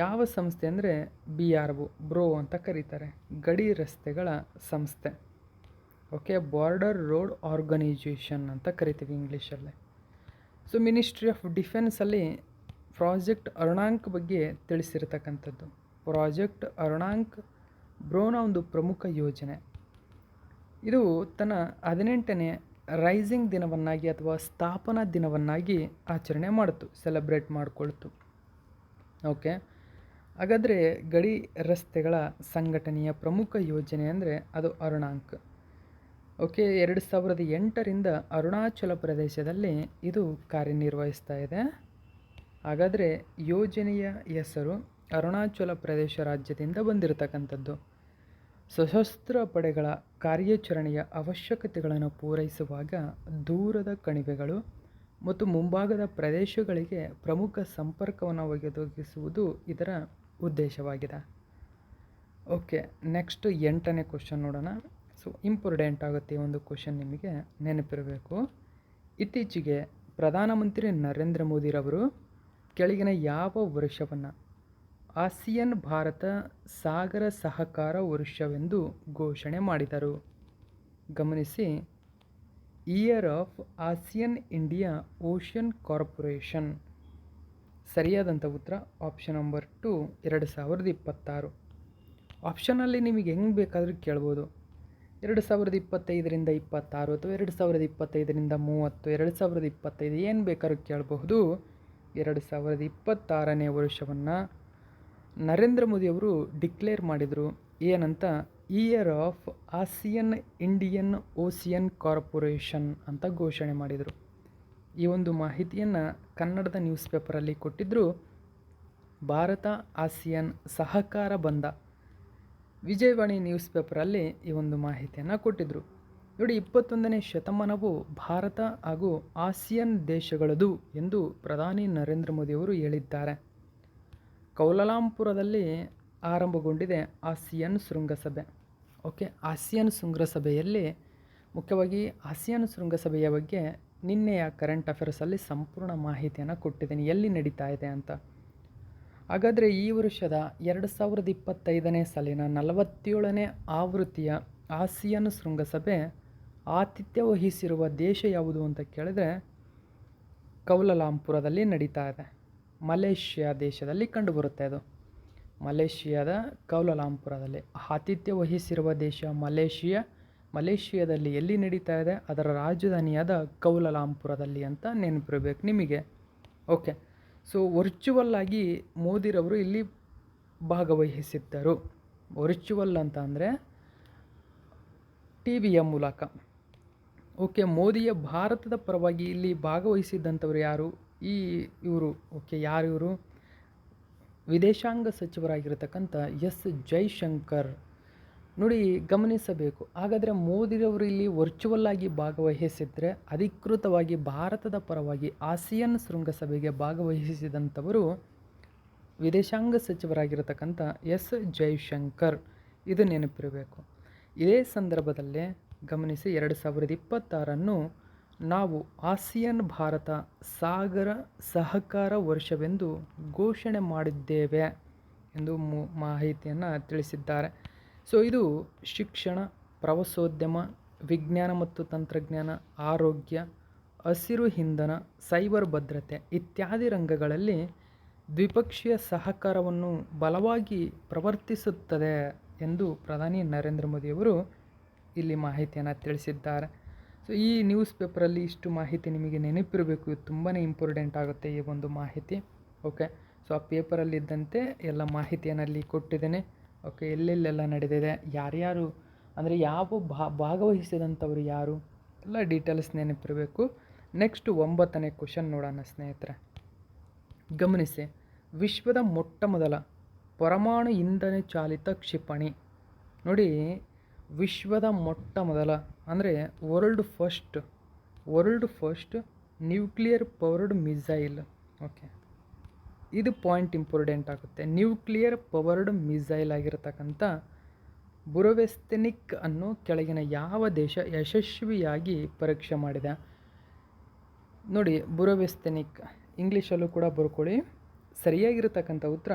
ಯಾವ ಸಂಸ್ಥೆ ಅಂದರೆ BRO, ಬ್ರೋ ಅಂತ ಕರೀತಾರೆ, ಗಡಿ ರಸ್ತೆಗಳ ಸಂಸ್ಥೆ. ಓಕೆ, ಬಾರ್ಡರ್ ರೋಡ್ ಆರ್ಗನೈಜೇಷನ್ ಅಂತ ಕರಿತೀವಿ ಇಂಗ್ಲೀಷಲ್ಲಿ. ಸೊ ಮಿನಿಸ್ಟ್ರಿ ಆಫ್ ಡಿಫೆನ್ಸಲ್ಲಿ ಪ್ರಾಜೆಕ್ಟ್ ಅರುಣಾಂಕ್ ಬಗ್ಗೆ ತಿಳಿಸಿರ್ತಕ್ಕಂಥದ್ದು. ಪ್ರಾಜೆಕ್ಟ್ ಅರುಣಾಂಕ್ ಬ್ರೋನ ಒಂದು ಪ್ರಮುಖ ಯೋಜನೆ. ಇದು ತನ್ನ 18ನೇ ರೈಸಿಂಗ್ ದಿನವನ್ನಾಗಿ ಅಥವಾ ಸ್ಥಾಪನಾ ದಿನವನ್ನಾಗಿ ಆಚರಣೆ ಮಾಡಿತು, ಸೆಲೆಬ್ರೇಟ್ ಮಾಡಿಕೊಳ್ತು. ಓಕೆ, ಹಾಗಾದರೆ ಗಡಿ ರಸ್ತೆಗಳ ಸಂಘಟನೆಯ ಪ್ರಮುಖ ಯೋಜನೆ ಅಂದರೆ ಅದು ಅರುಣಾಂಕ್. ಓಕೆ, 2008ರಿಂದ ಅರುಣಾಚಲ ಪ್ರದೇಶದಲ್ಲಿ ಇದು ಕಾರ್ಯನಿರ್ವಹಿಸ್ತಾ ಇದೆ. ಹಾಗಾದರೆ ಯೋಜನೆಯ ಹೆಸರು ಅರುಣಾಚಲ ಪ್ರದೇಶ ರಾಜ್ಯದಿಂದ ಬಂದಿರತಕ್ಕಂಥದ್ದು. ಸಶಸ್ತ್ರ ಪಡೆಗಳ ಕಾರ್ಯಾಚರಣೆಯ ಅವಶ್ಯಕತೆಗಳನ್ನು ಪೂರೈಸುವಾಗ ದೂರದ ಕಣಿವೆಗಳು ಮತ್ತು ಮುಂಭಾಗದ ಪ್ರದೇಶಗಳಿಗೆ ಪ್ರಮುಖ ಸಂಪರ್ಕವನ್ನು ಒದಗಿಸುವುದು ಇದರ ಉದ್ದೇಶವಾಗಿದೆ. ಓಕೆ, ನೆಕ್ಸ್ಟ್ 8ನೇ ಕ್ವಶನ್ ನೋಡೋಣ. ಸೊ ಇಂಪಾರ್ಟೆಂಟ್ ಆಗುತ್ತೆ ಈ ಒಂದು ಕ್ವಶನ್, ನಿಮಗೆ ನೆನಪಿರಬೇಕು. ಇತ್ತೀಚೆಗೆ ಪ್ರಧಾನಮಂತ್ರಿ ನರೇಂದ್ರ ಮೋದಿರವರು ಕೆಳಗಿನ ಯಾವ ವರ್ಷವನ್ನು ಆಸಿಯನ್ ಭಾರತ ಸಾಗರ ಸಹಕಾರ ವರ್ಷವೆಂದು ಘೋಷಣೆ ಮಾಡಿದರು? ಗಮನಿಸಿ, year of ASEAN India ocean corporation. ಸರಿಯಾದಂಥ ಉತ್ತರ ಆಪ್ಷನ್ ನಂಬರ್ 2, 2026. ಆಪ್ಷನಲ್ಲಿ ನಿಮಗೆ ಹೆಂಗೆ ಬೇಕಾದರೂ ಕೇಳ್ಬೋದು. 2025ರಿಂದ 26 ಅಥವಾ 2025ರಿಂದ 30, 2025 ಏನು ಬೇಕಾದ್ರೂ ಕೇಳಬಹುದು. 2026ನೇ ವರ್ಷವನ್ನು ನರೇಂದ್ರ ಮೋದಿಯವರು ಡಿಕ್ಲೇರ್ ಮಾಡಿದರು. ಏನಂತ? Year of ASEAN Indian ocean corporation ಅಂತ ಘೋಷಣೆ ಮಾಡಿದರು. ಈ ಒಂದು ಮಾಹಿತಿಯನ್ನು ಕನ್ನಡದ ನ್ಯೂಸ್ ಪೇಪರಲ್ಲಿ ಕೊಟ್ಟಿದ್ದರು. ಭಾರತ ಆಸಿಯನ್ ಸಹಕಾರ ಬಂಧ ವಿಜಯವಾಣಿ ನ್ಯೂಸ್ ಪೇಪರಲ್ಲಿ ಈ ಒಂದು ಮಾಹಿತಿಯನ್ನು ಕೊಟ್ಟಿದ್ದರು. ನೋಡಿ, 21ನೇ ಶತಮಾನವು ಭಾರತ ಹಾಗೂ ಆಸಿಯನ್ ದೇಶಗಳದು ಎಂದು ಪ್ರಧಾನಿ ನರೇಂದ್ರ ಮೋದಿಯವರು ಹೇಳಿದ್ದಾರೆ. ಕೌಲಾಲಂಪುರದಲ್ಲಿ ಆರಂಭಗೊಂಡಿದೆ ಆಸಿಯನ್ ಶೃಂಗಸಭೆ. ಓಕೆ, ಆಸಿಯನ್ ಶೃಂಗಸಭೆಯಲ್ಲಿ ಮುಖ್ಯವಾಗಿ ಆಸಿಯನ್ ಶೃಂಗಸಭೆಯ ಬಗ್ಗೆ ನಿನ್ನೆಯ ಕರೆಂಟ್ ಅಫೇರ್ಸಲ್ಲಿ ಸಂಪೂರ್ಣ ಮಾಹಿತಿಯನ್ನು ಕೊಟ್ಟಿದ್ದೀನಿ, ಎಲ್ಲಿ ನಡೀತಾ ಇದೆ ಅಂತ. ಹಾಗಾದರೆ ಈ ವರ್ಷದ 2025ನೇ ಸಾಲಿನ 47ನೇ ಆವೃತ್ತಿಯ ಆಸಿಯನ್ ಶೃಂಗಸಭೆ ಆತಿಥ್ಯ ವಹಿಸಿರುವ ದೇಶ ಯಾವುದು ಅಂತ ಕೇಳಿದ್ರೆ ಕೌಲಾಲಂಪುರದಲ್ಲಿ ನಡೀತಾ ಇದೆ. ಮಲೇಷ್ಯಾ ದೇಶದಲ್ಲಿ ಕಂಡುಬರುತ್ತೆ. ಅದು ಮಲೇಷ್ಯಾದ ಕೌಲಾಲಂಪುರದಲ್ಲಿ ಆತಿಥ್ಯ ವಹಿಸಿರುವ ದೇಶ ಮಲೇಷ್ಯಾದಲ್ಲಿ ಎಲ್ಲಿ ನಡೀತಾ ಇದೆ? ಅದರ ರಾಜಧಾನಿಯಾದ ಕೌಲಾಲಂಪುರದಲ್ಲಿ ಅಂತ ನೆನಪಿರಬೇಕು ನಿಮಗೆ. ಓಕೆ, ಸೊ ವರ್ಚುವಲ್ ಆಗಿ ಮೋದಿರವರು ಇಲ್ಲಿ ಭಾಗವಹಿಸಿದ್ದರು. ವರ್ಚುವಲ್ ಅಂತ ಅಂದರೆ ಟಿವಿಯ ಮೂಲಕ. ಓಕೆ, ಮೋದಿಯ ಭಾರತದ ಪರವಾಗಿ ಇಲ್ಲಿ ಭಾಗವಹಿಸಿದ್ದಂಥವ್ರು ಯಾರು? ಇವರು. ಓಕೆ, ಯಾರು ಇವರು? ವಿದೇಶಾಂಗ ಸಚಿವರಾಗಿರತಕ್ಕಂಥ ಎಸ್ ಜೈಶಂಕರ್. ನೋಡಿ, ಗಮನಿಸಬೇಕು. ಹಾಗಾದರೆ ಮೋದಿರವರು ಇಲ್ಲಿ ವರ್ಚುವಲ್ ಆಗಿ ಭಾಗವಹಿಸಿದರೆ ಅಧಿಕೃತವಾಗಿ ಭಾರತದ ಪರವಾಗಿ ಆಸಿಯನ್ ಶೃಂಗಸಭೆಗೆ ಭಾಗವಹಿಸಿದಂಥವರು ವಿದೇಶಾಂಗ ಸಚಿವರಾಗಿರತಕ್ಕಂಥ ಎಸ್ ಜೈಶಂಕರ್. ಇದು ನೆನಪಿರಬೇಕು. ಇದೇ ಸಂದರ್ಭದಲ್ಲೇ ಗಮನಿಸಿ, 2026 ನಾವು ಆಸಿಯನ್ ಭಾರತ ಸಾಗರ ಸಹಕಾರ ವರ್ಷವೆಂದು ಘೋಷಣೆ ಮಾಡಿದ್ದೇವೆ ಎಂದು ಮಾಹಿತಿಯನ್ನು ತಿಳಿಸಿದ್ದಾರೆ. ಸೊ ಇದು ಶಿಕ್ಷಣ, ಪ್ರವಾಸೋದ್ಯಮ, ವಿಜ್ಞಾನ ಮತ್ತು ತಂತ್ರಜ್ಞಾನ, ಆರೋಗ್ಯ, ಹಸಿರು ಇಂಧನ, ಸೈಬರ್ ಭದ್ರತೆ ಇತ್ಯಾದಿ ರಂಗಗಳಲ್ಲಿ ದ್ವಿಪಕ್ಷೀಯ ಸಹಕಾರವನ್ನು ಬಲವಾಗಿ ಪ್ರವರ್ತಿಸುತ್ತದೆ ಎಂದು ಪ್ರಧಾನಿ ನರೇಂದ್ರ ಮೋದಿಯವರು ಇಲ್ಲಿ ಮಾಹಿತಿಯನ್ನು ತಿಳಿಸಿದ್ದಾರೆ. ಸೊ ಈ ನ್ಯೂಸ್ ಪೇಪರಲ್ಲಿ ಇಷ್ಟು ಮಾಹಿತಿ ನಿಮಗೆ ನೆನಪಿರಬೇಕು. ಇದು ತುಂಬಾ ಇಂಪಾರ್ಟೆಂಟ್ ಆಗುತ್ತೆ ಈ ಒಂದು ಮಾಹಿತಿ. ಓಕೆ, ಸೊ ಆ ಪೇಪರಲ್ಲಿದ್ದಂತೆ ಎಲ್ಲ ಮಾಹಿತಿಯನ್ನು ಅಲ್ಲಿ ಕೊಟ್ಟಿದ್ದೇನೆ. ಓಕೆ, ಎಲ್ಲೆಲ್ಲೆಲ್ಲ ನಡೆದಿದೆ, ಯಾರ್ಯಾರು ಅಂದರೆ ಯಾವ ಭಾಗವಹಿಸಿದಂಥವ್ರು ಯಾರು, ಎಲ್ಲ ಡೀಟೇಲ್ಸ್ ನೆನಪಿರಬೇಕು. ನೆಕ್ಸ್ಟ್ 9ನೇ ಕ್ವಶನ್ ನೋಡೋಣ ಸ್ನೇಹಿತರೆ. ಗಮನಿಸಿ, ವಿಶ್ವದ ಮೊಟ್ಟ ಮೊದಲ ಪರಮಾಣು ಇಂಧನ ಚಾಲಿತ ಕ್ಷಿಪಣಿ. ನೋಡಿ, ವಿಶ್ವದ ಮೊಟ್ಟ ಮೊದಲ ಅಂದರೆ world first nuclear powered missile. Okay, ಇದು ಪಾಯಿಂಟ್ ಇಂಪಾರ್ಟೆಂಟ್ ಆಗುತ್ತೆ. ನ್ಯೂಕ್ಲಿಯರ್ ಪವರ್ಡ್ ಮಿಸೈಲ್ ಆಗಿರತಕ್ಕಂಥ ಬುರವೆಸ್ತೆನಿಕ್ ಅನ್ನು ಕೆಳಗಿನ ಯಾವ ದೇಶ ಯಶಸ್ವಿಯಾಗಿ ಪರೀಕ್ಷೆ ಮಾಡಿದೆ? ನೋಡಿ, ಬುರವೆಸ್ತೆನಿಕ್ ಇಂಗ್ಲೀಷಲ್ಲೂ ಕೂಡ ಬರ್ಕೊಳ್ಳಿ. ಸರಿಯಾಗಿರತಕ್ಕಂಥ ಉತ್ತರ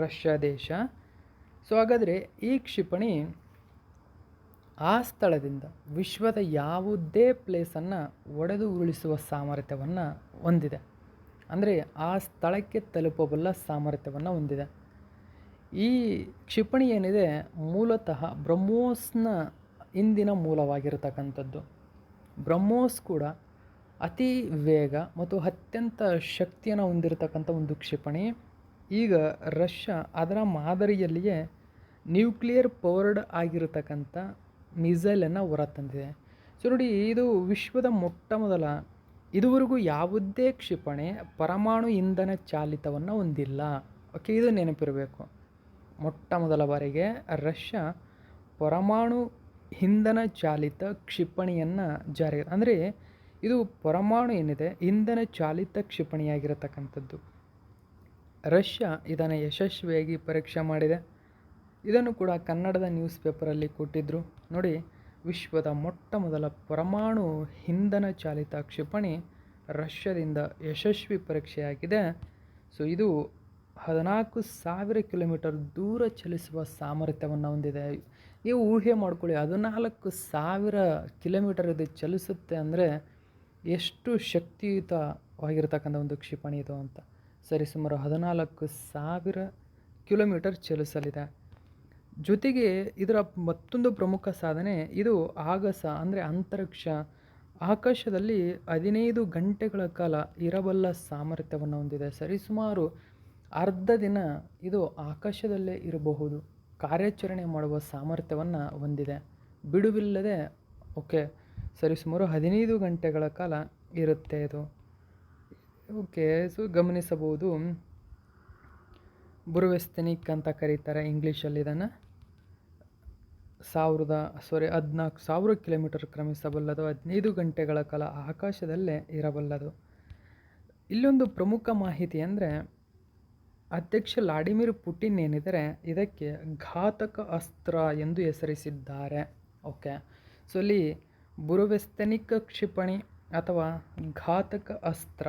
ರಷ್ಯಾ ದೇಶ. ಸೊ ಹಾಗಾದರೆ ಈ ಕ್ಷಿಪಣಿ ಆ ಸ್ಥಳದಿಂದ ವಿಶ್ವದ ಯಾವುದೇ ಪ್ಲೇಸನ್ನು ಒಡೆದು ಉರುಳಿಸುವ ಸಾಮರ್ಥ್ಯವನ್ನು ಹೊಂದಿದೆ. ಅಂದರೆ ಆ ಸ್ಥಳಕ್ಕೆ ತಲುಪಬಲ್ಲ ಸಾಮರ್ಥ್ಯವನ್ನು ಹೊಂದಿದೆ. ಈ ಕ್ಷಿಪಣಿ ಏನಿದೆ ಮೂಲತಃ ಬ್ರಹ್ಮೋಸ್ನ ಇಂದಿನ ಮೂಲವಾಗಿರತಕ್ಕಂಥದ್ದು. ಬ್ರಹ್ಮೋಸ್ ಕೂಡ ಅತಿ ವೇಗ ಮತ್ತು ಅತ್ಯಂತ ಶಕ್ತಿಯನ್ನು ಹೊಂದಿರತಕ್ಕಂಥ ಒಂದು ಕ್ಷಿಪಣಿ. ಈಗ ರಷ್ಯಾ ಅದರ ಮಾದರಿಯಲ್ಲಿಯೇ ನ್ಯೂಕ್ಲಿಯರ್ ಪವರ್ಡ್ ಆಗಿರತಕ್ಕಂಥ ಮಿಸೈಲನ್ನು ಹೊರತಂದಿದೆ. ಸೊ ನೋಡಿ, ಇದು ವಿಶ್ವದ ಮೊಟ್ಟ ಮೊದಲ, ಇದುವರೆಗೂ ಯಾವುದೇ ಕ್ಷಿಪಣಿ ಪರಮಾಣು ಇಂಧನ ಚಾಲಿತವನ್ನು ಹೊಂದಿಲ್ಲ. ಓಕೆ, ಇದು ನೆನಪಿರಬೇಕು. ಮೊಟ್ಟ ಮೊದಲ ಬಾರಿಗೆ ರಷ್ಯಾ ಪರಮಾಣು ಇಂಧನ ಚಾಲಿತ ಕ್ಷಿಪಣಿಯನ್ನು ಅಂದರೆ ಇದು ಪರಮಾಣು ಏನಿದೆ ಇಂಧನ ಚಾಲಿತ ಕ್ಷಿಪಣಿಯಾಗಿರತಕ್ಕಂಥದ್ದು. ರಷ್ಯಾ ಇದನ್ನು ಯಶಸ್ವಿಯಾಗಿ ಪರೀಕ್ಷೆ ಮಾಡಿದೆ. ಇದನ್ನು ಕೂಡ ಕನ್ನಡದ ನ್ಯೂಸ್ ಪೇಪರಲ್ಲಿ ಕೊಟ್ಟಿದ್ದರು. ನೋಡಿ, ವಿಶ್ವದ ಮೊಟ್ಟ ಮೊದಲ ಪರಮಾಣು ಇಂಧನ ಚಾಲಿತ ಕ್ಷಿಪಣಿ ರಷ್ಯಾದಿಂದ ಯಶಸ್ವಿ ಪರೀಕ್ಷೆಯಾಗಿದೆ. ಸೊ ಇದು 14,000 ಕಿಲೋಮೀಟರ್ ದೂರ ಚಲಿಸುವ ಸಾಮರ್ಥ್ಯವನ್ನು ಹೊಂದಿದೆ. ನೀವು ಊಹೆ ಮಾಡ್ಕೊಳ್ಳಿ, 14,000 ಕಿಲೋಮೀಟರ್ ಇದು ಚಲಿಸುತ್ತೆ ಅಂದರೆ ಎಷ್ಟು ಶಕ್ತಿಯುತವಾಗಿರ್ತಕ್ಕಂಥ ಒಂದು ಕ್ಷಿಪಣಿ ಇದು ಅಂತ. ಸರಿಸುಮಾರು 14,000 ಕಿಲೋಮೀಟರ್ ಚಲಿಸಲಿದೆ. ಜೊತೆಗೆ ಇದರ ಮತ್ತೊಂದು ಪ್ರಮುಖ ಸಾಧನೆ, ಇದು ಆಗಸ ಅಂದರೆ ಅಂತರಿಕ್ಷ ಆಕಾಶದಲ್ಲಿ 15 ಗಂಟೆಗಳ ಕಾಲ ಇರಬಲ್ಲ ಸಾಮರ್ಥ್ಯವನ್ನು ಹೊಂದಿದೆ. ಸರಿಸುಮಾರು ಅರ್ಧ ದಿನ ಇದು ಆಕಾಶದಲ್ಲೇ ಇರಬಹುದು, ಕಾರ್ಯಾಚರಣೆ ಮಾಡುವ ಸಾಮರ್ಥ್ಯವನ್ನು ಹೊಂದಿದೆ, ಬಿಡುವಿಲ್ಲದೆ. ಓಕೆ, ಸರಿಸುಮಾರು 15 ಗಂಟೆಗಳ ಕಾಲ ಇರುತ್ತೆ ಇದು. ಓಕೆ, ಸೊ ಗಮನಿಸಬಹುದು. ಬುರುವೆಸ್ತನಿಕ್ ಅಂತ ಕರೀತಾರೆ ಇಂಗ್ಲೀಷಲ್ಲಿ ಇದನ್ನು. 14,000 ಕಿಲೋಮೀಟರ್ ಕ್ರಮಿಸಬಲ್ಲದು, 15 ಗಂಟೆಗಳ ಕಾಲ ಆಕಾಶದಲ್ಲೇ ಇರಬಲ್ಲದು. ಇಲ್ಲೊಂದು ಪ್ರಮುಖ ಮಾಹಿತಿ ಅಂದರೆ, ಅಧ್ಯಕ್ಷ ವ್ಲಾಡಿಮಿರ್ ಪುಟಿನ್ ಏನಿದ್ದಾರೆ ಇದಕ್ಕೆ ಘಾತಕ ಅಸ್ತ್ರ ಎಂದು ಹೆಸರಿಸಿದ್ದಾರೆ. ಓಕೆ, ಸೊ ಇಲ್ಲಿ ಬುರುವೆಸ್ತನಿಕ್ ಕ್ಷಿಪಣಿ ಅಥವಾ ಘಾತಕ ಅಸ್ತ್ರ,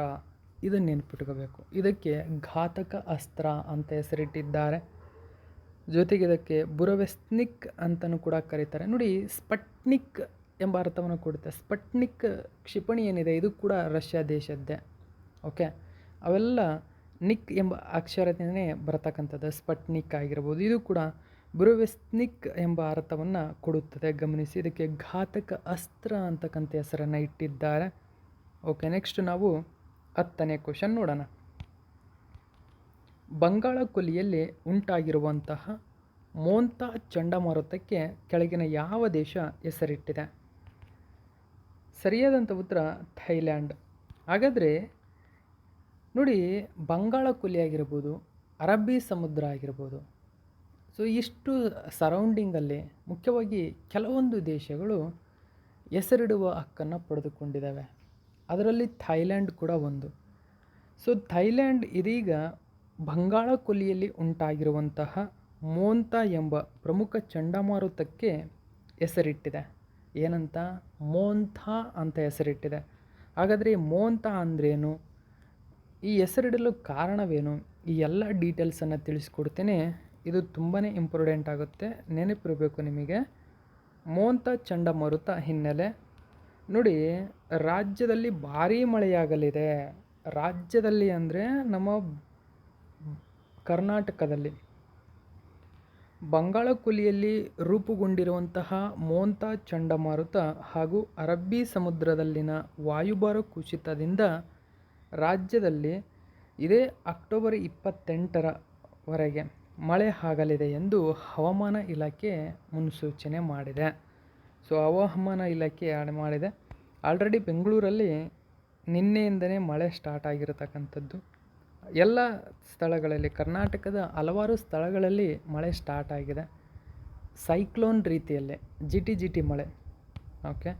ಇದನ್ನು ನೆನ್ಪಿಟ್ಕೋಬೇಕು. ಇದಕ್ಕೆ ಘಾತಕ ಅಸ್ತ್ರ ಅಂತ ಹೆಸರಿಟ್ಟಿದ್ದಾರೆ. ಜೊತೆಗೆ ಇದಕ್ಕೆ ಬುರವೆಸ್ನಿಕ್ ಅಂತಲೂ ಕೂಡ ಕರೀತಾರೆ. ನೋಡಿ, ಸ್ಪಟ್ನಿಕ್ ಎಂಬ ಅರ್ಥವನ್ನು ಕೊಡುತ್ತೆ. ಸ್ಪಟ್ನಿಕ್ ಕ್ಷಿಪಣಿ ಏನಿದೆ ಇದು ಕೂಡ ರಷ್ಯಾ ದೇಶದ್ದೇ. ಓಕೆ, ಅವೆಲ್ಲ ನಿಕ್ ಎಂಬ ಅಕ್ಷರದಿಂದನೇ ಬರತಕ್ಕಂಥದ್ದು. ಸ್ಪಟ್ನಿಕ್ ಆಗಿರ್ಬೋದು, ಇದು ಕೂಡ ಬುರವೆಸ್ನಿಕ್ ಎಂಬ ಅರ್ಥವನ್ನು ಕೊಡುತ್ತದೆ. ಗಮನಿಸಿ, ಇದಕ್ಕೆ ಘಾತಕ ಅಸ್ತ್ರ ಅಂತಕ್ಕಂಥ ಹೆಸರನ್ನು ಇಟ್ಟಿದ್ದಾರೆ. ಓಕೆ, ನೆಕ್ಸ್ಟ್ ನಾವು 10ನೇ ಕ್ವಶನ್ ನೋಡೋಣ. ಬಂಗಾಳ ಕೊಲ್ಲಿಯಲ್ಲಿ ಉಂಟಾಗಿರುವಂತಹ ಮೋಂತಾ ಚಂಡಮಾರುತಕ್ಕೆ ಕೆಳಗಿನ ಯಾವ ದೇಶ ಹೆಸರಿಟ್ಟಿದೆ? ಸರಿಯಾದಂಥ ಉತ್ತರ ಥೈಲ್ಯಾಂಡ್. ಹಾಗಾದರೆ ನೋಡಿ, ಬಂಗಾಳ ಕೊಲ್ಲಿ ಆಗಿರ್ಬೋದು, ಅರಬ್ಬಿ ಸಮುದ್ರ ಆಗಿರ್ಬೋದು, ಸೊ ಇಷ್ಟು ಸರೌಂಡಿಂಗಲ್ಲಿ ಮುಖ್ಯವಾಗಿ ಕೆಲವೊಂದು ದೇಶಗಳು ಹೆಸರಿಡುವ ಹಕ್ಕನ್ನು ಪಡೆದುಕೊಂಡಿದ್ದಾವೆ. ಅದರಲ್ಲಿ ಥೈಲ್ಯಾಂಡ್ ಕೂಡ ಒಂದು. ಸೊ ಥೈಲ್ಯಾಂಡ್ ಇದೀಗ ಬಂಗಾಳ ಕೊಲ್ಲಿಯಲ್ಲಿ ಉಂಟಾಗಿರುವಂತಹ ಮೋಂತಾ ಎಂಬ ಪ್ರಮುಖ ಚಂಡಮಾರುತಕ್ಕೆ ಹೆಸರಿಟ್ಟಿದೆ. ಏನಂತ? ಮೋಂತಾ ಅಂತ ಹೆಸರಿಟ್ಟಿದೆ. ಹಾಗಾದರೆ ಮೋಂತಾ ಅಂದ್ರೇನು, ಈ ಹೆಸರಿಡಲು ಕಾರಣವೇನು, ಈ ಎಲ್ಲ ಡೀಟೇಲ್ಸನ್ನು ತಿಳಿಸ್ಕೊಡ್ತೇನೆ. ಇದು ತುಂಬಾ ಇಂಪಾರ್ಟೆಂಟ್ ಆಗುತ್ತೆ, ನೆನಪಿರಬೇಕು ನಿಮಗೆ. ಮೋಂತಾ ಚಂಡಮಾರುತ ಹಿನ್ನೆಲೆ ನೋಡಿ, ರಾಜ್ಯದಲ್ಲಿ ಭಾರೀ ಮಳೆಯಾಗಲಿದೆ. ರಾಜ್ಯದಲ್ಲಿ ಅಂದರೆ ನಮ್ಮ ಕರ್ನಾಟಕದಲ್ಲಿ ಬಂಗಾಳ ಕೊಲ್ಲಿಯಲ್ಲಿ ರೂಪುಗೊಂಡಿರುವಂತಹ ಮೋಂತಾ ಚಂಡಮಾರುತ ಹಾಗೂ ಅರಬ್ಬಿ ಸಮುದ್ರದಲ್ಲಿನ ವಾಯುಭಾರ ಕುಸಿತದಿಂದ ರಾಜ್ಯದಲ್ಲಿ ಇದೇ ಅಕ್ಟೋಬರ್ 28ರವರೆಗೆ ಮಳೆ ಆಗಲಿದೆ ಎಂದು ಹವಾಮಾನ ಇಲಾಖೆ ಮುನ್ಸೂಚನೆ ಮಾಡಿದೆ. ಸೊ ಹವಾಮಾನ ಇಲಾಖೆ ಮಾಡಿದೆ. ಆಲ್ರೆಡಿ ಬೆಂಗಳೂರಲ್ಲಿ ನಿನ್ನೆಯಿಂದನೇ ಮಳೆ ಸ್ಟಾರ್ಟ್ ಆಗಿರತಕ್ಕಂಥದ್ದು. ಎಲ್ಲ ಸ್ಥಳಗಳಲ್ಲಿ, ಕರ್ನಾಟಕದ ಹಲವಾರು ಸ್ಥಳಗಳಲ್ಲಿ ಮಳೆ ಸ್ಟಾರ್ಟ್ ಆಗಿದೆ. ಸೈಕ್ಲೋನ್ ರೀತಿಯಲ್ಲೇ ಜಿಟಿ ಮಳೆ. ಓಕೆ,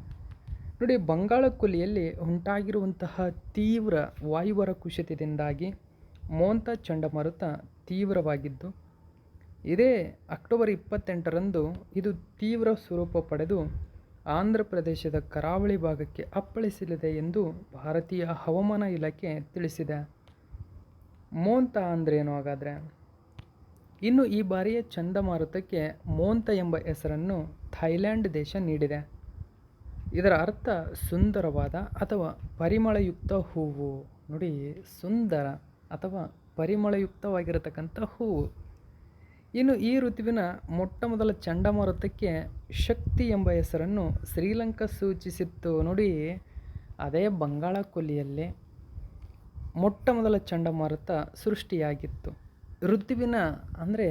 ನೋಡಿ, ಬಂಗಾಳ ಕೊಲ್ಲಿಯಲ್ಲಿ ಉಂಟಾಗಿರುವಂತಹ ತೀವ್ರ ವಾಯುಭಾರ ಕುಸಿತದಿಂದಾಗಿ ಮೋಂತಾ ಚಂಡಮಾರುತ ತೀವ್ರವಾಗಿದ್ದು, ಇದೇ ಅಕ್ಟೋಬರ್ 28ರಂದು ಇದು ತೀವ್ರ ಸ್ವರೂಪ ಪಡೆದು ಆಂಧ್ರ ಪ್ರದೇಶದ ಕರಾವಳಿ ಭಾಗಕ್ಕೆ ಅಪ್ಪಳಿಸಲಿದೆ ಎಂದು ಭಾರತೀಯ ಹವಾಮಾನ ಇಲಾಖೆ ತಿಳಿಸಿದೆ. ಮೋಂತಾ ಅಂದ್ರೇನು ಹಾಗಾದರೆ? ಇನ್ನು ಈ ಬಾರಿಯ ಚಂಡಮಾರುತಕ್ಕೆ ಮೋಂತಾ ಎಂಬ ಹೆಸರನ್ನು ಥೈಲ್ಯಾಂಡ್ ದೇಶ ನೀಡಿದೆ. ಇದರ ಅರ್ಥ ಸುಂದರವಾದ ಅಥವಾ ಪರಿಮಳಯುಕ್ತ ಹೂವು. ನೋಡಿ, ಸುಂದರ ಅಥವಾ ಪರಿಮಳಯುಕ್ತವಾಗಿರತಕ್ಕಂಥ ಹೂವು. ಇನ್ನು ಈ ಋತುವಿನ ಮೊಟ್ಟ ಮೊದಲ ಚಂಡಮಾರುತಕ್ಕೆ ಶಕ್ತಿ ಎಂಬ ಹೆಸರನ್ನು ಶ್ರೀಲಂಕಾ ಸೂಚಿಸಿತ್ತು. ನೋಡಿ, ಅದೇ ಬಂಗಾಳ ಕೊಲ್ಲಿಯಲ್ಲಿ ಮೊಟ್ಟ ಮೊದಲ ಚಂಡಮಾರುತ ಸೃಷ್ಟಿಯಾಗಿತ್ತು. ಋತುವಿನ ಅಂದರೆ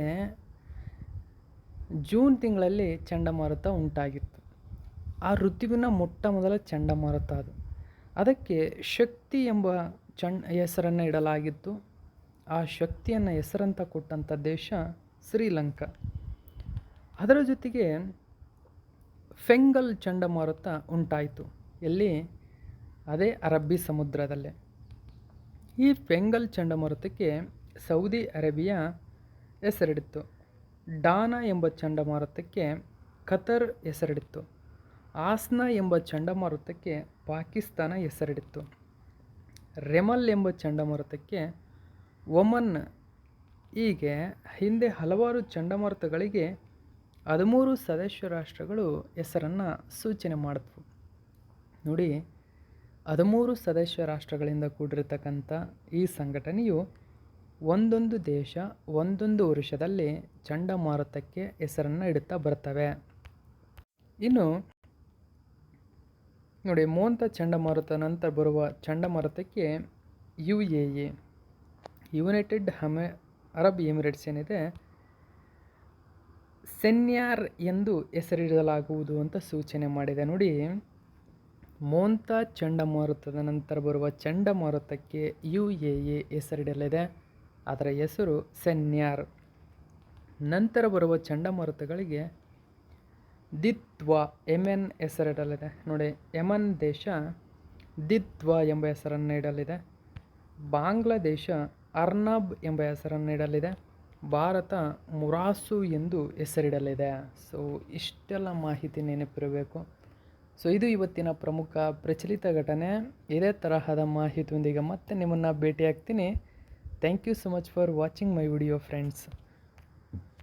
ಜೂನ್ ತಿಂಗಳಲ್ಲಿ ಚಂಡಮಾರುತ ಉಂಟಾಗಿತ್ತು. ಆ ಋತುವಿನ ಮೊಟ್ಟ ಮೊದಲ ಚಂಡಮಾರುತ ಅದು. ಅದಕ್ಕೆ ಶಕ್ತಿ ಎಂಬ ಹೆಸರನ್ನು ಇಡಲಾಗಿತ್ತು. ಆ ಶಕ್ತಿಯನ್ನು ಹೆಸರಂತ ಕೊಟ್ಟಂಥ ದೇಶ ಶ್ರೀಲಂಕಾ. ಅದರ ಜೊತೆಗೆ ಫೆಂಗಲ್ ಚಂಡಮಾರುತ ಉಂಟಾಯಿತು. ಎಲ್ಲಿ? ಅದೇ ಅರಬ್ಬಿ ಸಮುದ್ರದಲ್ಲೇ. ಈ ಫೆಂಗಲ್ ಚಂಡಮಾರುತಕ್ಕೆ ಸೌದಿ ಅರೇಬಿಯಾ ಹೆಸರಿಡಿತ್ತು. ಡಾನಾ ಎಂಬ ಚಂಡಮಾರುತಕ್ಕೆ ಕತರ್ ಹೆಸರಿಡಿತ್ತು. ಆಸ್ನಾ ಎಂಬ ಚಂಡಮಾರುತಕ್ಕೆ ಪಾಕಿಸ್ತಾನ ಹೆಸರಿಡಿತ್ತು. ರೆಮಲ್ ಎಂಬ ಚಂಡಮಾರುತಕ್ಕೆ ಒಮನ್. ಹೀಗೆ ಹಿಂದೆ ಹಲವಾರು ಚಂಡಮಾರುತಗಳಿಗೆ 13 ಸದಸ್ಯ ರಾಷ್ಟ್ರಗಳು ಹೆಸರನ್ನು ಸೂಚನೆ ಮಾಡಿದ್ವು. ನೋಡಿ, 13 ಸದಸ್ಯ ರಾಷ್ಟ್ರಗಳಿಂದ ಕೂಡಿರತಕ್ಕಂಥ ಈ ಸಂಘಟನೆಯು ಒಂದೊಂದು ದೇಶ ಒಂದೊಂದು ವರ್ಷದಲ್ಲಿ ಚಂಡಮಾರುತಕ್ಕೆ ಹೆಸರನ್ನು ಇಡುತ್ತಾ ಬರ್ತವೆ. ಇನ್ನು ನೋಡಿ, ಮೋಂತಾ ಚಂಡಮಾರುತ ನಂತರ ಬರುವ ಚಂಡಮಾರುತಕ್ಕೆ UAE ಯುನೈಟೆಡ್ ಅರಬ್ ಎಮಿರೇಟ್ಸ್ ಏನಿದೆ, ಸೆನ್ಯಾರ್ ಎಂದು ಹೆಸರಿಡಲಾಗುವುದು ಅಂತ ಸೂಚನೆ ಮಾಡಿದೆ. ನೋಡಿ, ಮೋಂತಾ ಚಂಡಮಾರುತದ ನಂತರ ಬರುವ ಚಂಡಮಾರುತಕ್ಕೆ UAE ಹೆಸರಿಡಲಿದೆ. ಅದರ ಹೆಸರು ಸೆನ್ಯಾರ್. ನಂತರ ಬರುವ ಚಂಡಮಾರುತಗಳಿಗೆ ದಿತ್ವಾ ಯೆಮೆನ್ ಹೆಸರಿಡಲಿದೆ. ನೋಡಿ, ಯೆಮನ್ ದೇಶ ದಿತ್ವಾ ಎಂಬ ಹೆಸರನ್ನು ಇಡಲಿದೆ. ಬಾಂಗ್ಲಾದೇಶ ಅರ್ನಾಬ್ ಎಂಬ ಹೆಸರನ್ನು ಇಡಲಿದೆ. ಭಾರತ ಮುರಾಸು ಎಂದು ಹೆಸರಿಡಲಿದೆ. ಸೊ ಇಷ್ಟೆಲ್ಲ ಮಾಹಿತಿ ನೆನಪಿರಬೇಕು. ಸೊ ಇದು ಇವತ್ತಿನ ಪ್ರಮುಖ ಪ್ರಚಲಿತ ಘಟನೆ. ಇದೇ ತರಹದ ಮಾಹಿತಿಯೊಂದಿಗೆ ಮತ್ತೆ ನಿಮ್ಮನ್ನು ಭೇಟಿಯಾಗ್ತೀನಿ. Thank you so much for watching my video friends.